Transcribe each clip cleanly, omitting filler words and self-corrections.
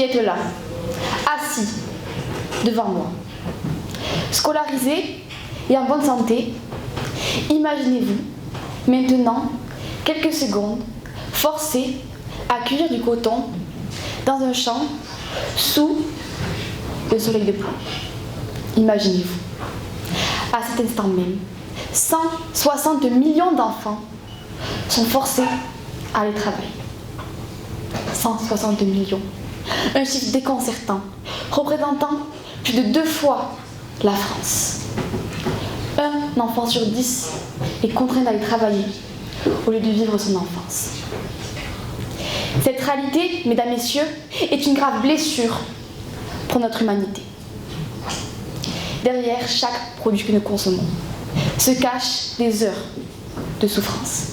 qui êtes là, assis devant moi. Scolarisés et en bonne santé, imaginez-vous maintenant quelques secondes forcés à cueillir du coton dans un champ sous le soleil de plomb. Imaginez-vous. À cet instant même, 160 millions d'enfants sont forcés à aller travailler. 160 millions. Un chiffre déconcertant, représentant plus de 2 fois la France. Un enfant sur 10 est contraint d'aller travailler au lieu de vivre son enfance. Cette réalité, mesdames, messieurs, est une grave blessure pour notre humanité. Derrière chaque produit que nous consommons se cachent des heures de souffrance.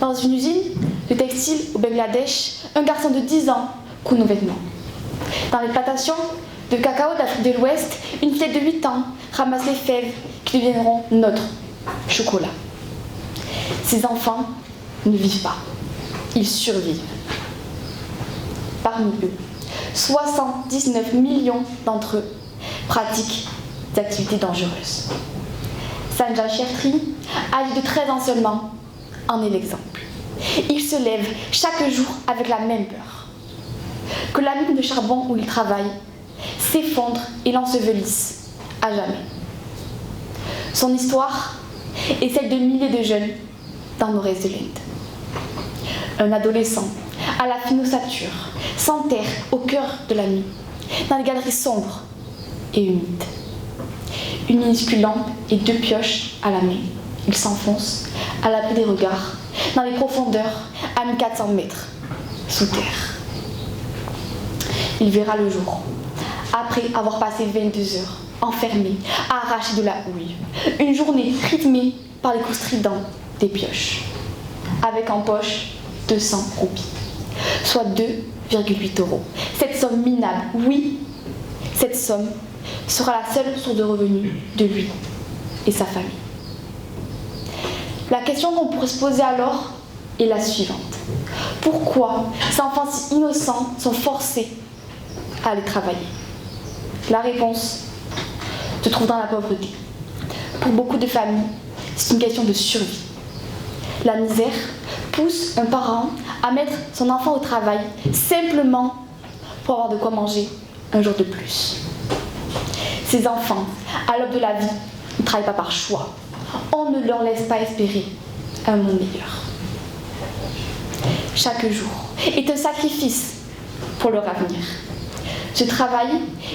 Dans une usine de textile au Bangladesh, un garçon de 10 ans coud nos vêtements. Dans les plantations de cacao d'Afrique de l'Ouest, une fillette de 8 ans ramasse les fèves qui deviendront notre chocolat. Ces enfants ne vivent pas, ils survivent. Parmi eux, 79 millions d'entre eux pratiquent des activités dangereuses. Sanja Chertri, âgé de 13 ans seulement, en est l'exemple. Il se lève chaque jour avec la même peur. Que la mine de charbon où il travaille s'effondre et l'ensevelisse à jamais. Son histoire est celle de milliers de jeunes dans nos restes de l'Inde. Un adolescent à la fine ossature s'enterre au cœur de la nuit, dans les galeries sombres et humides. Une minuscule lampe et 2 pioches à la main. Il s'enfonce à l'abri des regards dans les profondeurs à 1400 mètres sous terre. Il verra le jour, après avoir passé 22 heures enfermé, à arracher de la houille. Une journée rythmée par les coups stridents des pioches, avec en poche 200 roupies, soit 2,8 €. Cette somme minable, oui, cette somme sera la seule source de revenus de lui et sa famille. La question qu'on pourrait se poser alors est la suivante. Pourquoi ces enfants si innocents sont forcés à aller travailler? La réponse se trouve dans la pauvreté. Pour beaucoup de familles, c'est une question de survie. La misère pousse un parent à mettre son enfant au travail simplement pour avoir de quoi manger un jour de plus. Ces enfants, à l'aube de la vie, ne travaillent pas par choix. On ne leur laisse pas espérer un monde meilleur. Chaque jour est un sacrifice pour leur avenir. Ce travail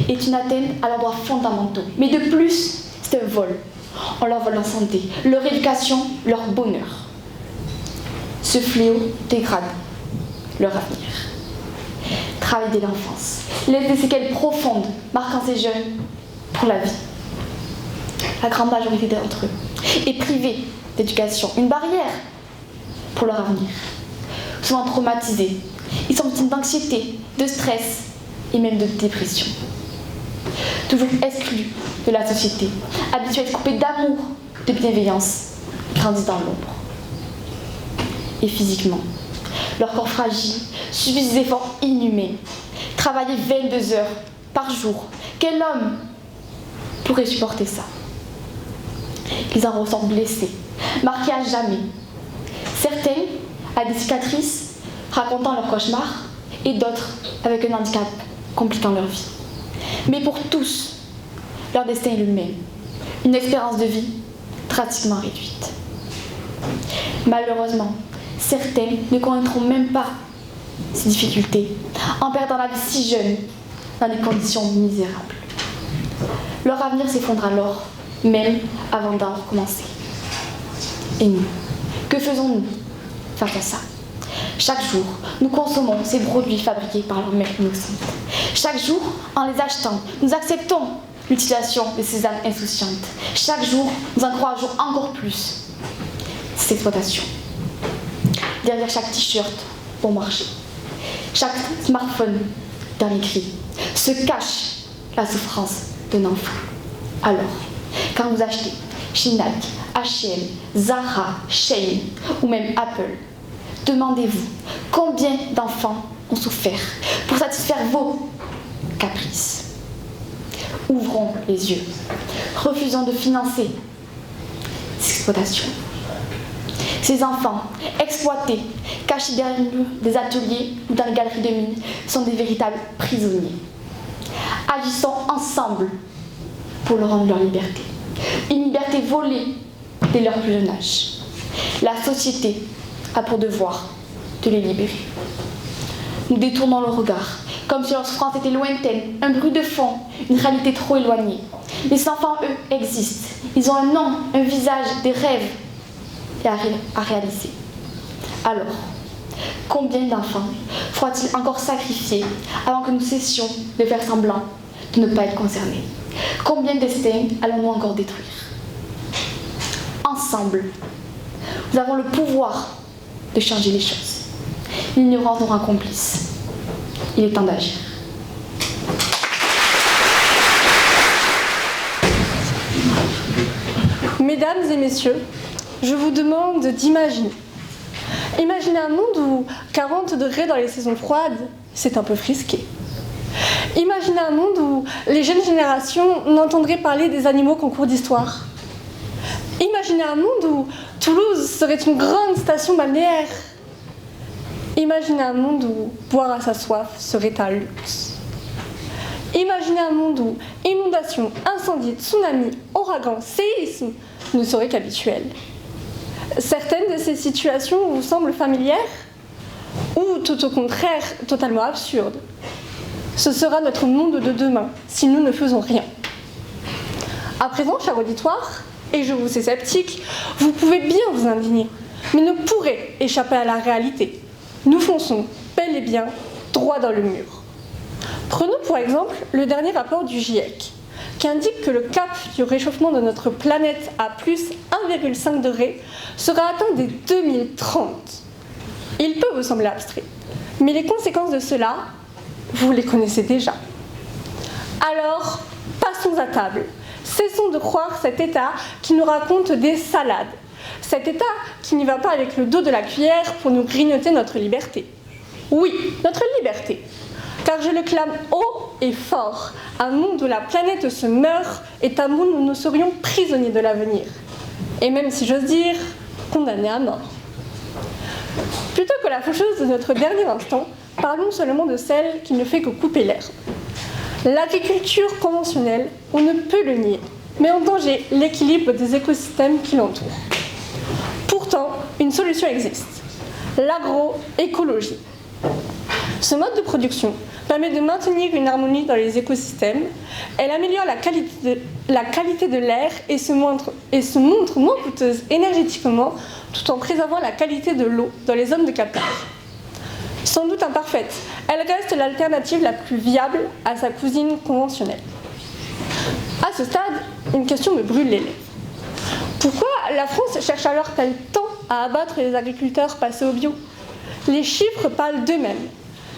est une atteinte à leurs droits fondamentaux. Mais de plus, c'est un vol. On leur vole leur santé, leur éducation, leur bonheur. Ce fléau dégrade leur avenir. Travail dès l'enfance laisse des séquelles profondes, marquant ces jeunes pour la vie. La grande majorité d'entre eux est privée d'éducation, une barrière pour leur avenir. Souvent traumatisés, ils sont victimes d'anxiété, de stress et même de dépression. Toujours exclus de la société, habitués à être coupés d'amour, de bienveillance, grandissent dans l'ombre. Et physiquement, leur corps fragile subit des efforts inhumains. Travailler 22 heures par jour, quel homme pourrait supporter ça? Ils en ressortent blessés, marqués à jamais. Certains à des cicatrices racontant leurs cauchemars et d'autres avec un handicap compliquant leur vie. Mais pour tous, leur destin est le même. Une espérance de vie drastiquement réduite. Malheureusement, certains ne connaîtront même pas ces difficultés en perdant la vie si jeune dans des conditions misérables. Leur avenir s'effondre alors, même avant d'en recommencer. Et nous, que faisons-nous face à ça? Chaque jour, nous consommons ces produits fabriqués par leur mère innocente. Chaque jour, en les achetant, nous acceptons l'utilisation de ces âmes insouciantes. Chaque jour, nous encourageons encore plus cette exploitation. Derrière chaque t-shirt bon marché, chaque smartphone dernier cri, se cache la souffrance d'un enfant. Alors, quand vous achetez chez Nike, H&M, Zara, Shein ou même Apple, demandez-vous combien d'enfants ont souffert pour satisfaire vos caprices. Ouvrons les yeux, refusons de financer ces exploitations. Ces enfants exploités, cachés derrière des ateliers ou dans les galeries de mines, sont des véritables prisonniers. Agissons ensemble pour leur rendre leur liberté. Une liberté volée dès leur plus jeune âge. La société a pour devoir de les libérer. Nous détournons le regard, comme si leur souffrance était lointaine, un bruit de fond, une réalité trop éloignée. Les enfants, eux, existent. Ils ont un nom, un visage, des rêves à réaliser. Alors, combien d'enfants faudra-t-il encore sacrifier avant que nous cessions de faire semblant de ne pas être concernés? Combien de destins allons-nous encore détruire? Ensemble, nous avons le pouvoir de changer les choses. L'ignorance nous rend complices. Il est temps d'agir. Mesdames et messieurs, je vous demande d'imaginer. Imaginez un monde où 40 degrés dans les saisons froides, c'est un peu frisqué. Imaginez un monde où les jeunes générations n'entendraient parler des animaux qu'en cours d'histoire. Imaginez un monde où Toulouse serait une grande station balnéaire. Imaginez un monde où boire à sa soif serait un luxe. Imaginez un monde où inondations, incendies, tsunamis, ouragans, séismes ne seraient qu'habituels. Certaines de ces situations vous semblent familières ou tout au contraire totalement absurdes. Ce sera notre monde de demain si nous ne faisons rien. À présent, cher auditoire, et je vous sais sceptique, vous pouvez bien vous indigner, mais ne pourrez échapper à la réalité. Nous fonçons bel et bien droit dans le mur. Prenons pour exemple le dernier rapport du GIEC, qui indique que le cap du réchauffement de notre planète à plus 1,5 degré sera atteint dès 2030. Il peut vous sembler abstrait, mais les conséquences de cela, vous les connaissez déjà. Alors, passons à table. Cessons de croire cet État qui nous raconte des salades. Cet État qui n'y va pas avec le dos de la cuillère pour nous grignoter notre liberté. Oui, notre liberté. Car je le clame haut et fort, un monde où la planète se meurt est un monde où nous serions prisonniers de l'avenir. Et même si j'ose dire, condamnés à mort. Plutôt que la faucheuse de notre dernier instant, parlons seulement de celle qui ne fait que couper l'herbe. L'agriculture conventionnelle, on ne peut le nier, met en danger l'équilibre des écosystèmes qui l'entourent. Pourtant, une solution existe, l'agroécologie. Ce mode de production permet de maintenir une harmonie dans les écosystèmes, elle améliore la qualité de l'air et se montre moins coûteuse énergétiquement tout en préservant la qualité de l'eau dans les zones de captage. Sans doute imparfaite, elle reste l'alternative la plus viable à sa cousine conventionnelle. À ce stade, une question me brûle les lèvres. Pourquoi la France cherche alors t-elle tant à abattre les agriculteurs passés au bio? Les chiffres parlent d'eux-mêmes.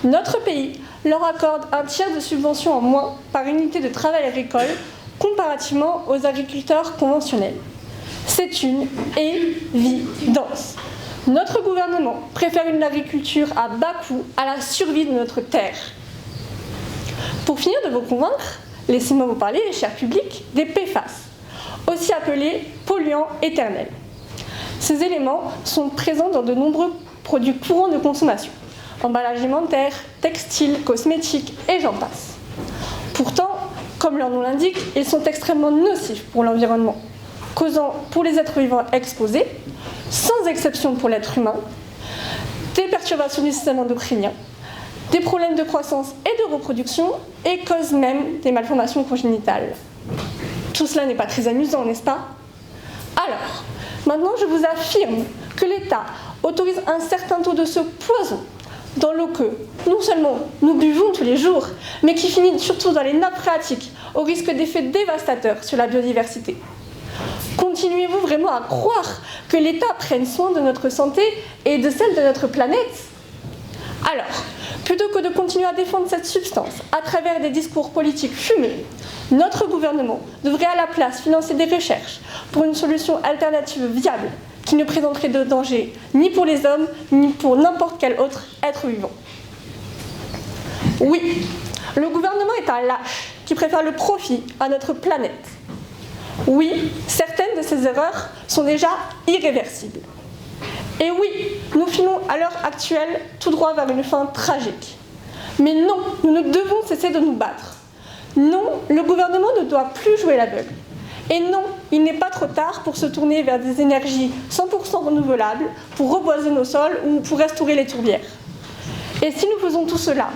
Notre pays leur accorde un tiers de subvention en moins par unité de travail agricole comparativement aux agriculteurs conventionnels. C'est une évidence. Notre gouvernement préfère une agriculture à bas coût à la survie de notre terre. Pour finir de vous convaincre, laissez-moi vous parler, cher public, des PFAS, aussi appelés polluants éternels. Ces éléments sont présents dans de nombreux produits courants de consommation, emballages alimentaires, textiles, cosmétiques et j'en passe. Pourtant, comme leur nom l'indique, ils sont extrêmement nocifs pour l'environnement, causant pour les êtres vivants exposés, sans exception pour l'être humain, des perturbations du système endocrinien, des problèmes de croissance et de reproduction et causent même des malformations congénitales. Tout cela n'est pas très amusant, n'est-ce pas? Alors, maintenant je vous affirme que l'État autorise un certain taux de ce poison dans l'eau que, non seulement nous buvons tous les jours, mais qui finit surtout dans les nappes phréatiques, au risque d'effets dévastateurs sur la biodiversité. Continuez-vous vraiment à croire que l'État prenne soin de notre santé et de celle de notre planète? Alors, plutôt que de continuer à défendre cette substance à travers des discours politiques fumeux, notre gouvernement devrait à la place financer des recherches pour une solution alternative viable qui ne présenterait de danger ni pour les hommes, ni pour n'importe quel autre être vivant. Oui, le gouvernement est un lâche qui préfère le profit à notre planète. Oui, certaines de ces erreurs sont déjà irréversibles. Et oui, nous filons à l'heure actuelle tout droit vers une fin tragique. Mais non, nous ne devons cesser de nous battre. Non, le gouvernement ne doit plus jouer l'aveugle. Et non, il n'est pas trop tard pour se tourner vers des énergies 100% renouvelables, pour reboiser nos sols ou pour restaurer les tourbières. Et si nous faisons tout cela,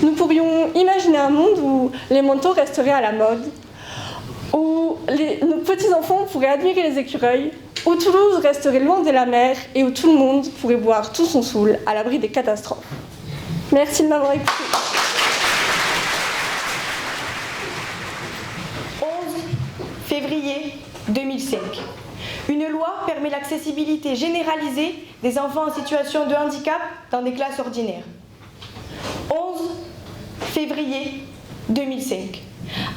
nous pourrions imaginer un monde où les manteaux resteraient à la mode, où nos petits-enfants pourraient admirer les écureuils, où Toulouse resterait loin de la mer et où tout le monde pourrait boire tout son saoul à l'abri des catastrophes. Merci de m'avoir écouté. 11 février 2005. Une loi permet l'accessibilité généralisée des enfants en situation de handicap dans des classes ordinaires. 11 février 2005.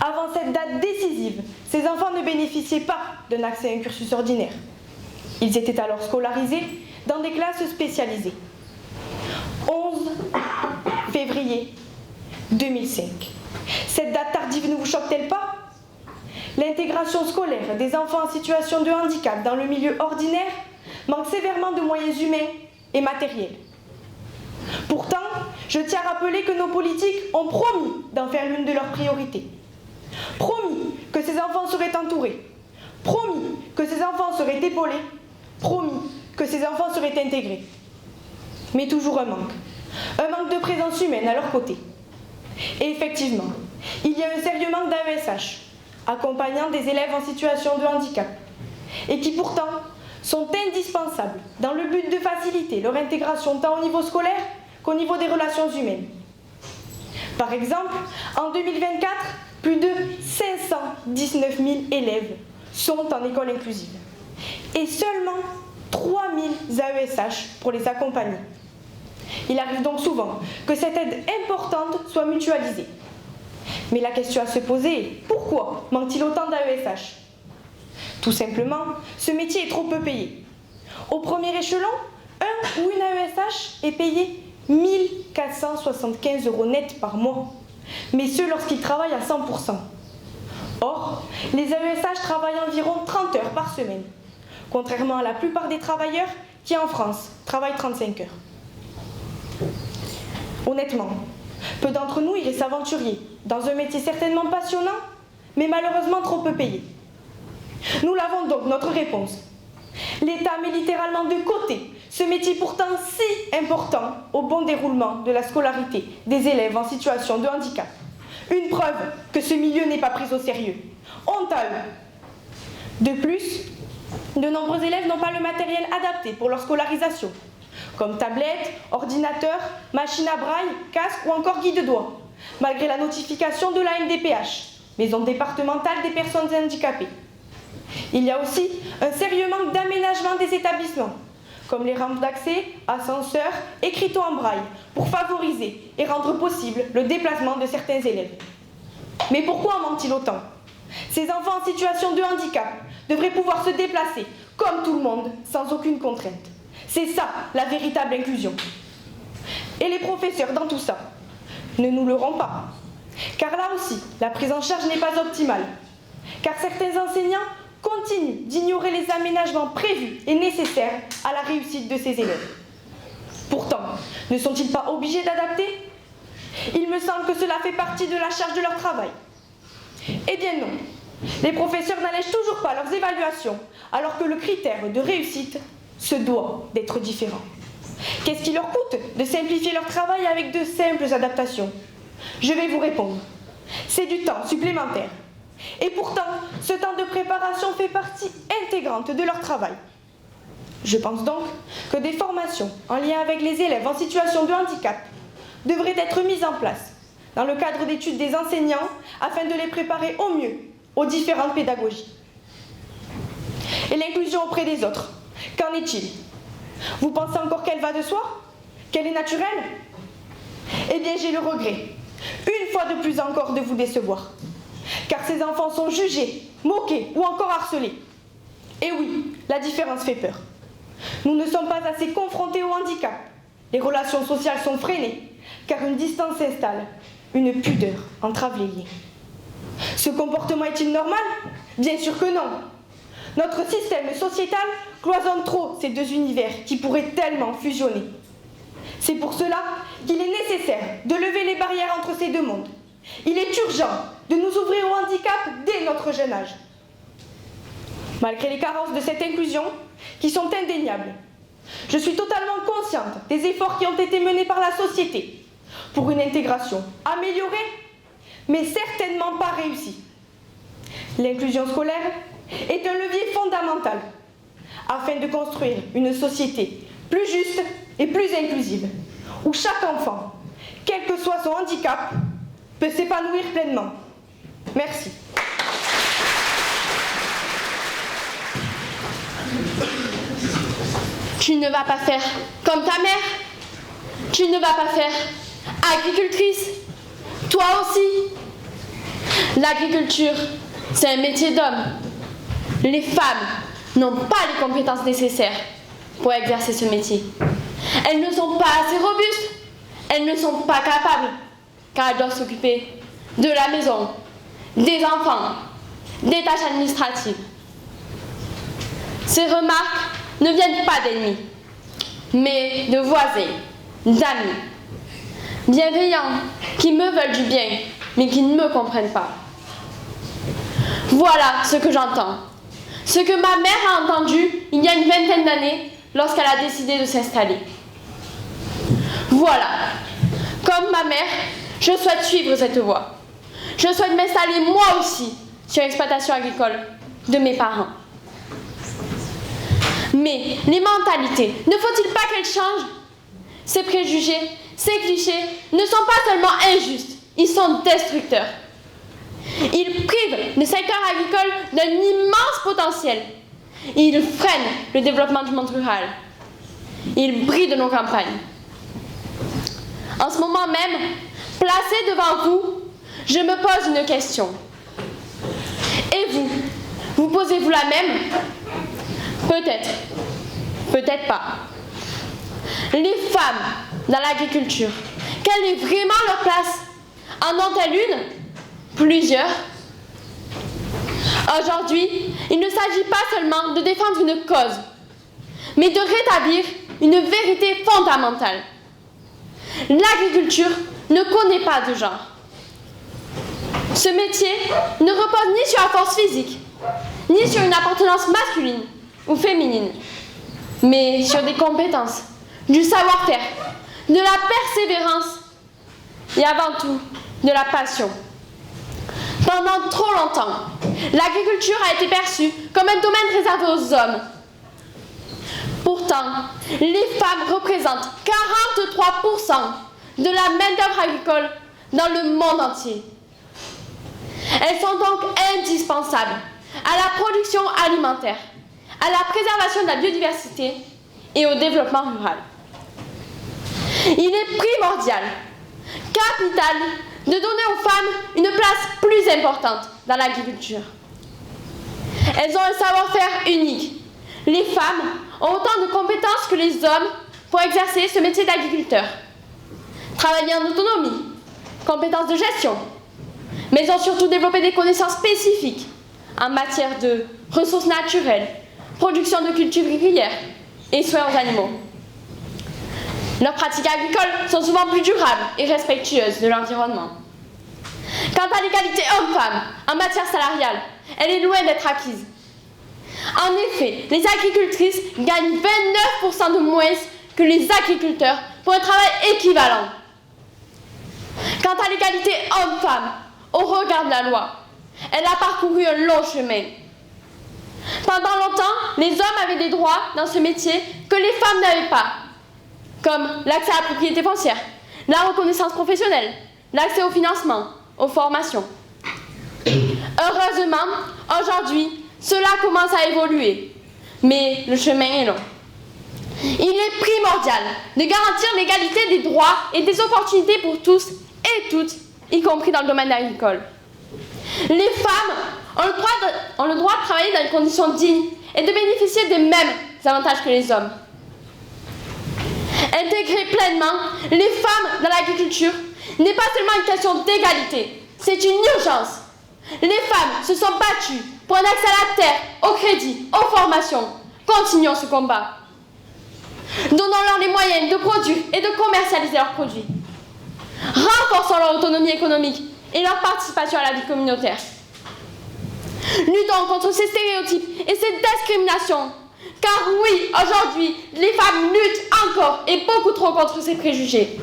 Avant cette date décisive, ces enfants ne bénéficiaient pas d'un accès à un cursus ordinaire. Ils étaient alors scolarisés dans des classes spécialisées. 11 février 2005. Cette date tardive ne vous choque-t-elle pas? L'intégration scolaire des enfants en situation de handicap dans le milieu ordinaire manque sévèrement de moyens humains et matériels. Pourtant, je tiens à rappeler que nos politiques ont promis d'en faire l'une de leurs priorités. Promis que ces enfants seraient entourés. Promis que ces enfants seraient épaulés. Promis que ces enfants seraient intégrés. Mais toujours un manque. Un manque de présence humaine à leur côté. Et effectivement, il y a un sérieux manque d'AESH, accompagnant des élèves en situation de handicap, et qui pourtant sont indispensables dans le but de faciliter leur intégration tant au niveau scolaire qu'au niveau des relations humaines. Par exemple, en 2024, plus de 519 000 élèves sont en école inclusive et seulement 3 000 AESH pour les accompagner. Il arrive donc souvent que cette aide importante soit mutualisée. Mais la question à se poser est pourquoi manque-t-il autant d'AESH? Tout simplement, ce métier est trop peu payé. Au premier échelon, un ou une AESH est payé 1 475 € net par mois, mais ce lorsqu'ils travaillent à 100%. Or, les AESH travaillent environ 30 heures par semaine, contrairement à la plupart des travailleurs qui, en France, travaillent 35 heures. Honnêtement, peu d'entre nous iraient s'aventurier dans un métier certainement passionnant, mais malheureusement trop peu payé. Nous l'avons donc, notre réponse. L'État met littéralement de côté ce métier pourtant si important au bon déroulement de la scolarité des élèves en situation de handicap. Une preuve que ce milieu n'est pas pris au sérieux. Honte à eux. De plus, de nombreux élèves n'ont pas le matériel adapté pour leur scolarisation, comme tablettes, ordinateurs, machines à braille, casque ou encore guide-doigts, malgré la notification de la MDPH, Maison départementale des personnes handicapées. Il y a aussi un sérieux manque d'aménagement des établissements, comme les rampes d'accès, ascenseurs, écriteaux en braille, pour favoriser et rendre possible le déplacement de certains élèves. Mais pourquoi en manque-t-il autant? Ces enfants en situation de handicap devraient pouvoir se déplacer, comme tout le monde, sans aucune contrainte. C'est ça, la véritable inclusion. Et les professeurs dans tout ça? Ne nous leurrons pas. Car là aussi, la prise en charge n'est pas optimale. Car certains enseignants continuent d'ignorer les aménagements prévus et nécessaires à la réussite de ces élèves. Pourtant, ne sont-ils pas obligés d'adapter? Il me semble que cela fait partie de la charge de leur travail. Eh bien non, les professeurs n'allègent toujours pas leurs évaluations, alors que le critère de réussite se doit d'être différent. Qu'est-ce qui leur coûte de simplifier leur travail avec de simples adaptations? Je vais vous répondre. C'est du temps supplémentaire. Et pourtant, ce temps de préparation fait partie intégrante de leur travail. Je pense donc que des formations en lien avec les élèves en situation de handicap devraient être mises en place dans le cadre d'études des enseignants afin de les préparer au mieux aux différentes pédagogies. Et l'inclusion auprès des autres, qu'en est-il? Vous pensez encore qu'elle va de soi? Qu'elle est naturelle? Eh bien, j'ai le regret, une fois de plus encore, de vous décevoir. Car ces enfants sont jugés, moqués ou encore harcelés. Et oui, la différence fait peur. Nous ne sommes pas assez confrontés au handicap. Les relations sociales sont freinées car une distance s'installe, une pudeur entrave les liens. Ce comportement est-il normal? Bien sûr que non. Notre système sociétal cloisonne trop ces deux univers qui pourraient tellement fusionner. C'est pour cela qu'il est nécessaire de lever les barrières entre ces deux mondes. Il est urgent de nous ouvrir au handicap dès notre jeune âge. Malgré les carences de cette inclusion, qui sont indéniables, je suis totalement consciente des efforts qui ont été menés par la société pour une intégration améliorée, mais certainement pas réussie. L'inclusion scolaire est un levier fondamental afin de construire une société plus juste et plus inclusive, où chaque enfant, quel que soit son handicap, peut s'épanouir pleinement. Merci. Tu ne vas pas faire comme ta mère. Tu ne vas pas faire agricultrice. Toi aussi. L'agriculture, c'est un métier d'homme. Les femmes n'ont pas les compétences nécessaires pour exercer ce métier. Elles ne sont pas assez robustes. Elles ne sont pas capables, car elles doivent s'occuper de la maison, des enfants, des tâches administratives. Ces remarques ne viennent pas d'ennemis, mais de voisins, d'amis, bienveillants, qui me veulent du bien, mais qui ne me comprennent pas. Voilà ce que j'entends. Ce que ma mère a entendu il y a une vingtaine d'années lorsqu'elle a décidé de s'installer. Voilà. Comme ma mère, je souhaite suivre cette voie. Je souhaite m'installer moi aussi sur l'exploitation agricole de mes parents. Mais les mentalités, ne faut-il pas qu'elles changent? Ces préjugés, ces clichés ne sont pas seulement injustes, ils sont destructeurs. Ils privent le secteur agricole d'un immense potentiel. Ils freinent le développement du monde rural. Ils brident nos campagnes. En ce moment même, placé devant vous, je me pose une question. Et vous? Vous posez-vous la même? Peut-être. Peut-être pas. Les femmes dans l'agriculture, quelle est vraiment leur place? En ont-elles une? Plusieurs? Aujourd'hui, il ne s'agit pas seulement de défendre une cause, mais de rétablir une vérité fondamentale. L'agriculture ne connaît pas de genre. Ce métier ne repose ni sur la force physique, ni sur une appartenance masculine ou féminine, mais sur des compétences, du savoir-faire, de la persévérance et avant tout, de la passion. Pendant trop longtemps, l'agriculture a été perçue comme un domaine réservé aux hommes. Pourtant, les femmes représentent 43% de la main-d'œuvre agricole dans le monde entier. Elles sont donc indispensables à la production alimentaire, à la préservation de la biodiversité et au développement rural. Il est primordial, capital, de donner aux femmes une place plus importante dans l'agriculture. Elles ont un savoir-faire unique. Les femmes ont autant de compétences que les hommes pour exercer ce métier d'agriculteur. Travailler en autonomie, compétences de gestion, mais elles ont surtout développé des connaissances spécifiques en matière de ressources naturelles, production de cultures régulières et soins aux animaux. Leurs pratiques agricoles sont souvent plus durables et respectueuses de l'environnement. Quant à l'égalité homme-femme en matière salariale, elle est loin d'être acquise. En effet, les agricultrices gagnent 29% de moins que les agriculteurs pour un travail équivalent. Quant à l'égalité homme-femme, au regard de la loi, elle a parcouru un long chemin. Pendant longtemps, les hommes avaient des droits dans ce métier que les femmes n'avaient pas, comme l'accès à la propriété foncière, la reconnaissance professionnelle, l'accès au financement, aux formations. Heureusement, aujourd'hui, cela commence à évoluer, mais le chemin est long. Il est primordial de garantir l'égalité des droits et des opportunités pour tous et toutes, y compris dans le domaine agricole. Les femmes ont le droit de travailler dans des conditions dignes et de bénéficier des mêmes avantages que les hommes. Intégrer pleinement les femmes dans l'agriculture n'est pas seulement une question d'égalité, c'est une urgence. Les femmes se sont battues pour un accès à la terre, au crédit, aux formations. Continuons ce combat. Donnons-leur les moyens de produire et de commercialiser leurs produits. Renforçons leur autonomie économique et leur participation à la vie communautaire. Luttons contre ces stéréotypes et ces discriminations. Car oui, aujourd'hui, les femmes luttent encore et beaucoup trop contre ces préjugés.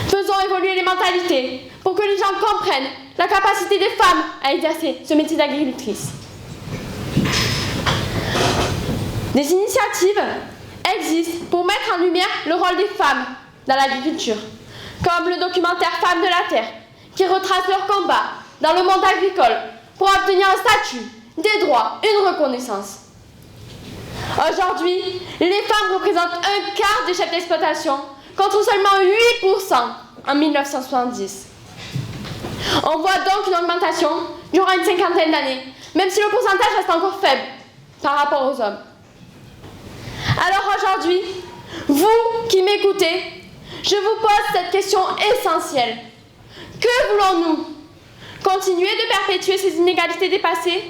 Faisons évoluer les mentalités pour que les gens comprennent la capacité des femmes à exercer ce métier d'agricultrice. Des initiatives existent pour mettre en lumière le rôle des femmes dans l'agriculture, comme le documentaire Femmes de la Terre, qui retrace leur combat dans le monde agricole pour obtenir un statut, des droits, une reconnaissance. Aujourd'hui, les femmes représentent un quart des chefs d'exploitation, contre seulement 8% en 1970. On voit donc une augmentation durant une cinquantaine d'années, même si le pourcentage reste encore faible par rapport aux hommes. Alors aujourd'hui, vous qui m'écoutez, je vous pose cette question essentielle. Que voulons-nous? Continuer de perpétuer ces inégalités dépassées?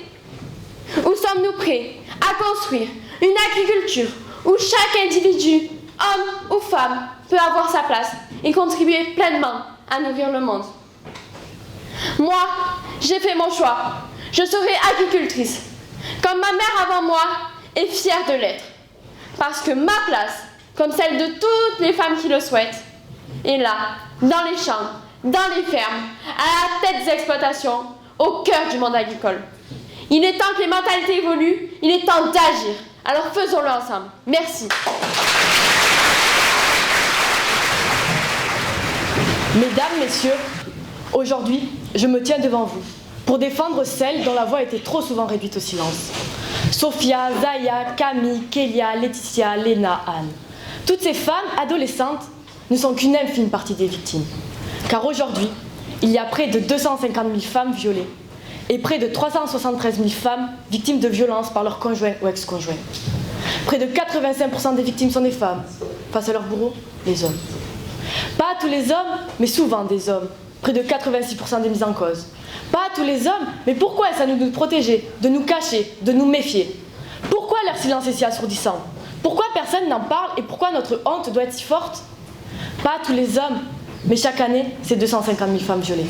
Ou sommes-nous prêts à construire une agriculture où chaque individu, homme ou femme, peut avoir sa place et contribuer pleinement à nourrir le monde? Moi, j'ai fait mon choix. Je serai agricultrice, comme ma mère avant moi est fière de l'être. Parce que ma place, comme celle de toutes les femmes qui le souhaitent, est là, dans les champs, dans les fermes, à la tête des exploitations, au cœur du monde agricole. Il est temps que les mentalités évoluent, il est temps d'agir. Alors faisons-le ensemble. Merci. Mesdames, Messieurs, aujourd'hui, je me tiens devant vous pour défendre celles dont la voix était trop souvent réduite au silence. Sophia, Zaya, Camille, Kélia, Laetitia, Léna, Anne. Toutes ces femmes adolescentes ne sont qu'une infime partie des victimes. Car aujourd'hui, il y a près de 250 000 femmes violées et près de 373 000 femmes victimes de violences par leur conjoint ou ex-conjoint. Près de 85% des victimes sont des femmes. Face à leurs bourreaux, les hommes. Pas tous les hommes, mais souvent des hommes. Près de 86% des mises en cause. Pas tous les hommes, mais pourquoi est-ce à nous de nous protéger, de nous cacher, de nous méfier? Pourquoi leur silence est si assourdissant? Pourquoi personne n'en parle et pourquoi notre honte doit être si forte? Pas tous les hommes, mais chaque année, c'est 250 000 femmes violées.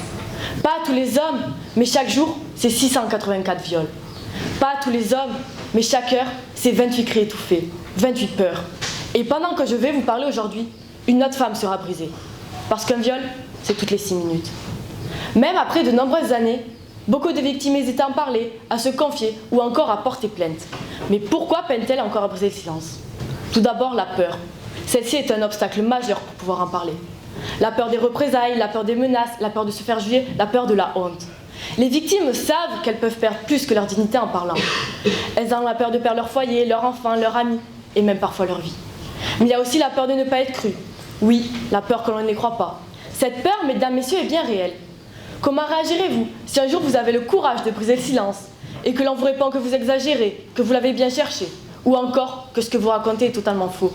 Pas tous les hommes, mais chaque jour, c'est 684 viols. Pas tous les hommes, mais chaque heure, c'est 28 cris étouffés, 28 peurs. Et pendant que je vais vous parler aujourd'hui, une autre femme sera brisée. Parce qu'un viol, c'est toutes les 6 minutes. Même après de nombreuses années, beaucoup de victimes hésitent à en parler, à se confier ou encore à porter plainte. Mais pourquoi peinent-elles encore à briser le silence? Tout d'abord, la peur. Celle-ci est un obstacle majeur pour pouvoir en parler. La peur des représailles, la peur des menaces, la peur de se faire juger, la peur de la honte. Les victimes savent qu'elles peuvent perdre plus que leur dignité en parlant. Elles ont la peur de perdre leur foyer, leur enfant, leur ami et même parfois leur vie. Mais il y a aussi la peur de ne pas être cru. Oui, la peur que l'on ne les croit pas. Cette peur, mesdames, messieurs, est bien réelle. Comment réagirez-vous si un jour vous avez le courage de briser le silence et que l'on vous répond que vous exagérez, que vous l'avez bien cherché, ou encore que ce que vous racontez est totalement faux?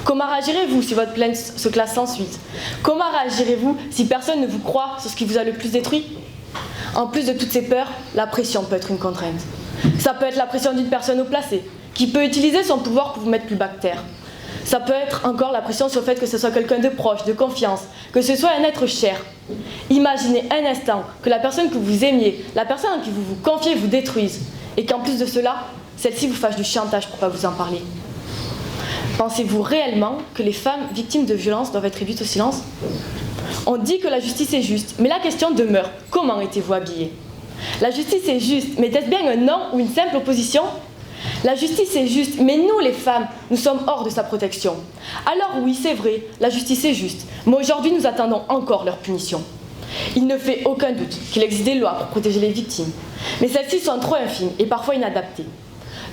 Comment réagirez-vous si votre plainte se classe sans suite? Comment réagirez-vous si personne ne vous croit sur ce qui vous a le plus détruit? En plus de toutes ces peurs, la pression peut être une contrainte. Ça peut être la pression d'une personne haut placée, qui peut utiliser son pouvoir pour vous mettre plus bas que terre. Ça peut être encore la pression sur le fait que ce soit quelqu'un de proche, de confiance, que ce soit un être cher. Imaginez un instant que la personne que vous aimiez, la personne à qui vous vous confiez vous détruise, et qu'en plus de cela, celle-ci vous fasse du chantage pour ne pas vous en parler. Pensez-vous réellement que les femmes victimes de violences doivent être réduites au silence? On dit que la justice est juste, mais la question demeure, comment étiez-vous habillés? La justice est juste, mais est-ce bien un non ou une simple opposition? La justice est juste, mais nous les femmes, nous sommes hors de sa protection. Alors oui, c'est vrai, la justice est juste, mais aujourd'hui nous attendons encore leur punition. Il ne fait aucun doute qu'il existe des lois pour protéger les victimes, mais celles-ci sont trop infimes et parfois inadaptées.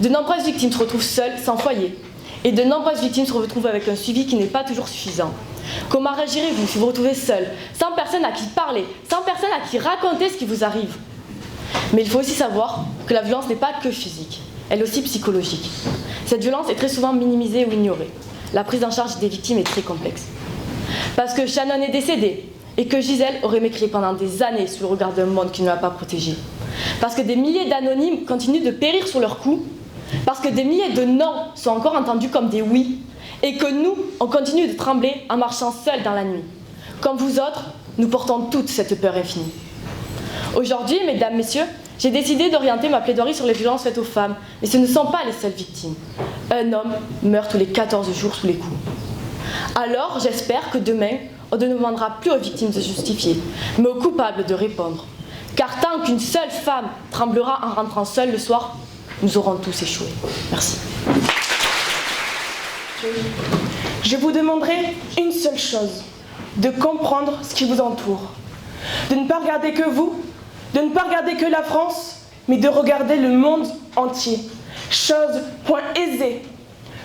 De nombreuses victimes se retrouvent seules, sans foyer, et de nombreuses victimes se retrouvent avec un suivi qui n'est pas toujours suffisant. Comment réagirez-vous si vous vous retrouvez seul, sans personne à qui parler, sans personne à qui raconter ce qui vous arrive? Mais il faut aussi savoir que la violence n'est pas que physique, elle est aussi psychologique. Cette violence est très souvent minimisée ou ignorée. la prise en charge des victimes est très complexe. Parce que Shannon est décédée et que Gisèle aurait maigri pendant des années sous le regard d'un monde qui ne l'a pas protégée. Parce que des milliers d'anonymes continuent de périr sur leur coup. Parce que des milliers de non sont encore entendus comme des oui. Et que nous, on continue de trembler en marchant seuls dans la nuit. Comme vous autres, nous portons toute cette peur infinie. Aujourd'hui, mesdames, messieurs, j'ai décidé d'orienter ma plaidoirie sur les violences faites aux femmes. Mais ce ne sont pas les seules victimes. Un homme meurt tous les 14 jours sous les coups. Alors, j'espère que demain, on ne demandera plus aux victimes de se justifier, mais aux coupables de répondre. Car tant qu'une seule femme tremblera en rentrant seule le soir, nous aurons tous échoué. Merci. Je vous demanderai une seule chose, de comprendre ce qui vous entoure. De ne pas regarder que vous, de ne pas regarder que la France, mais de regarder le monde entier. Chose point aisée.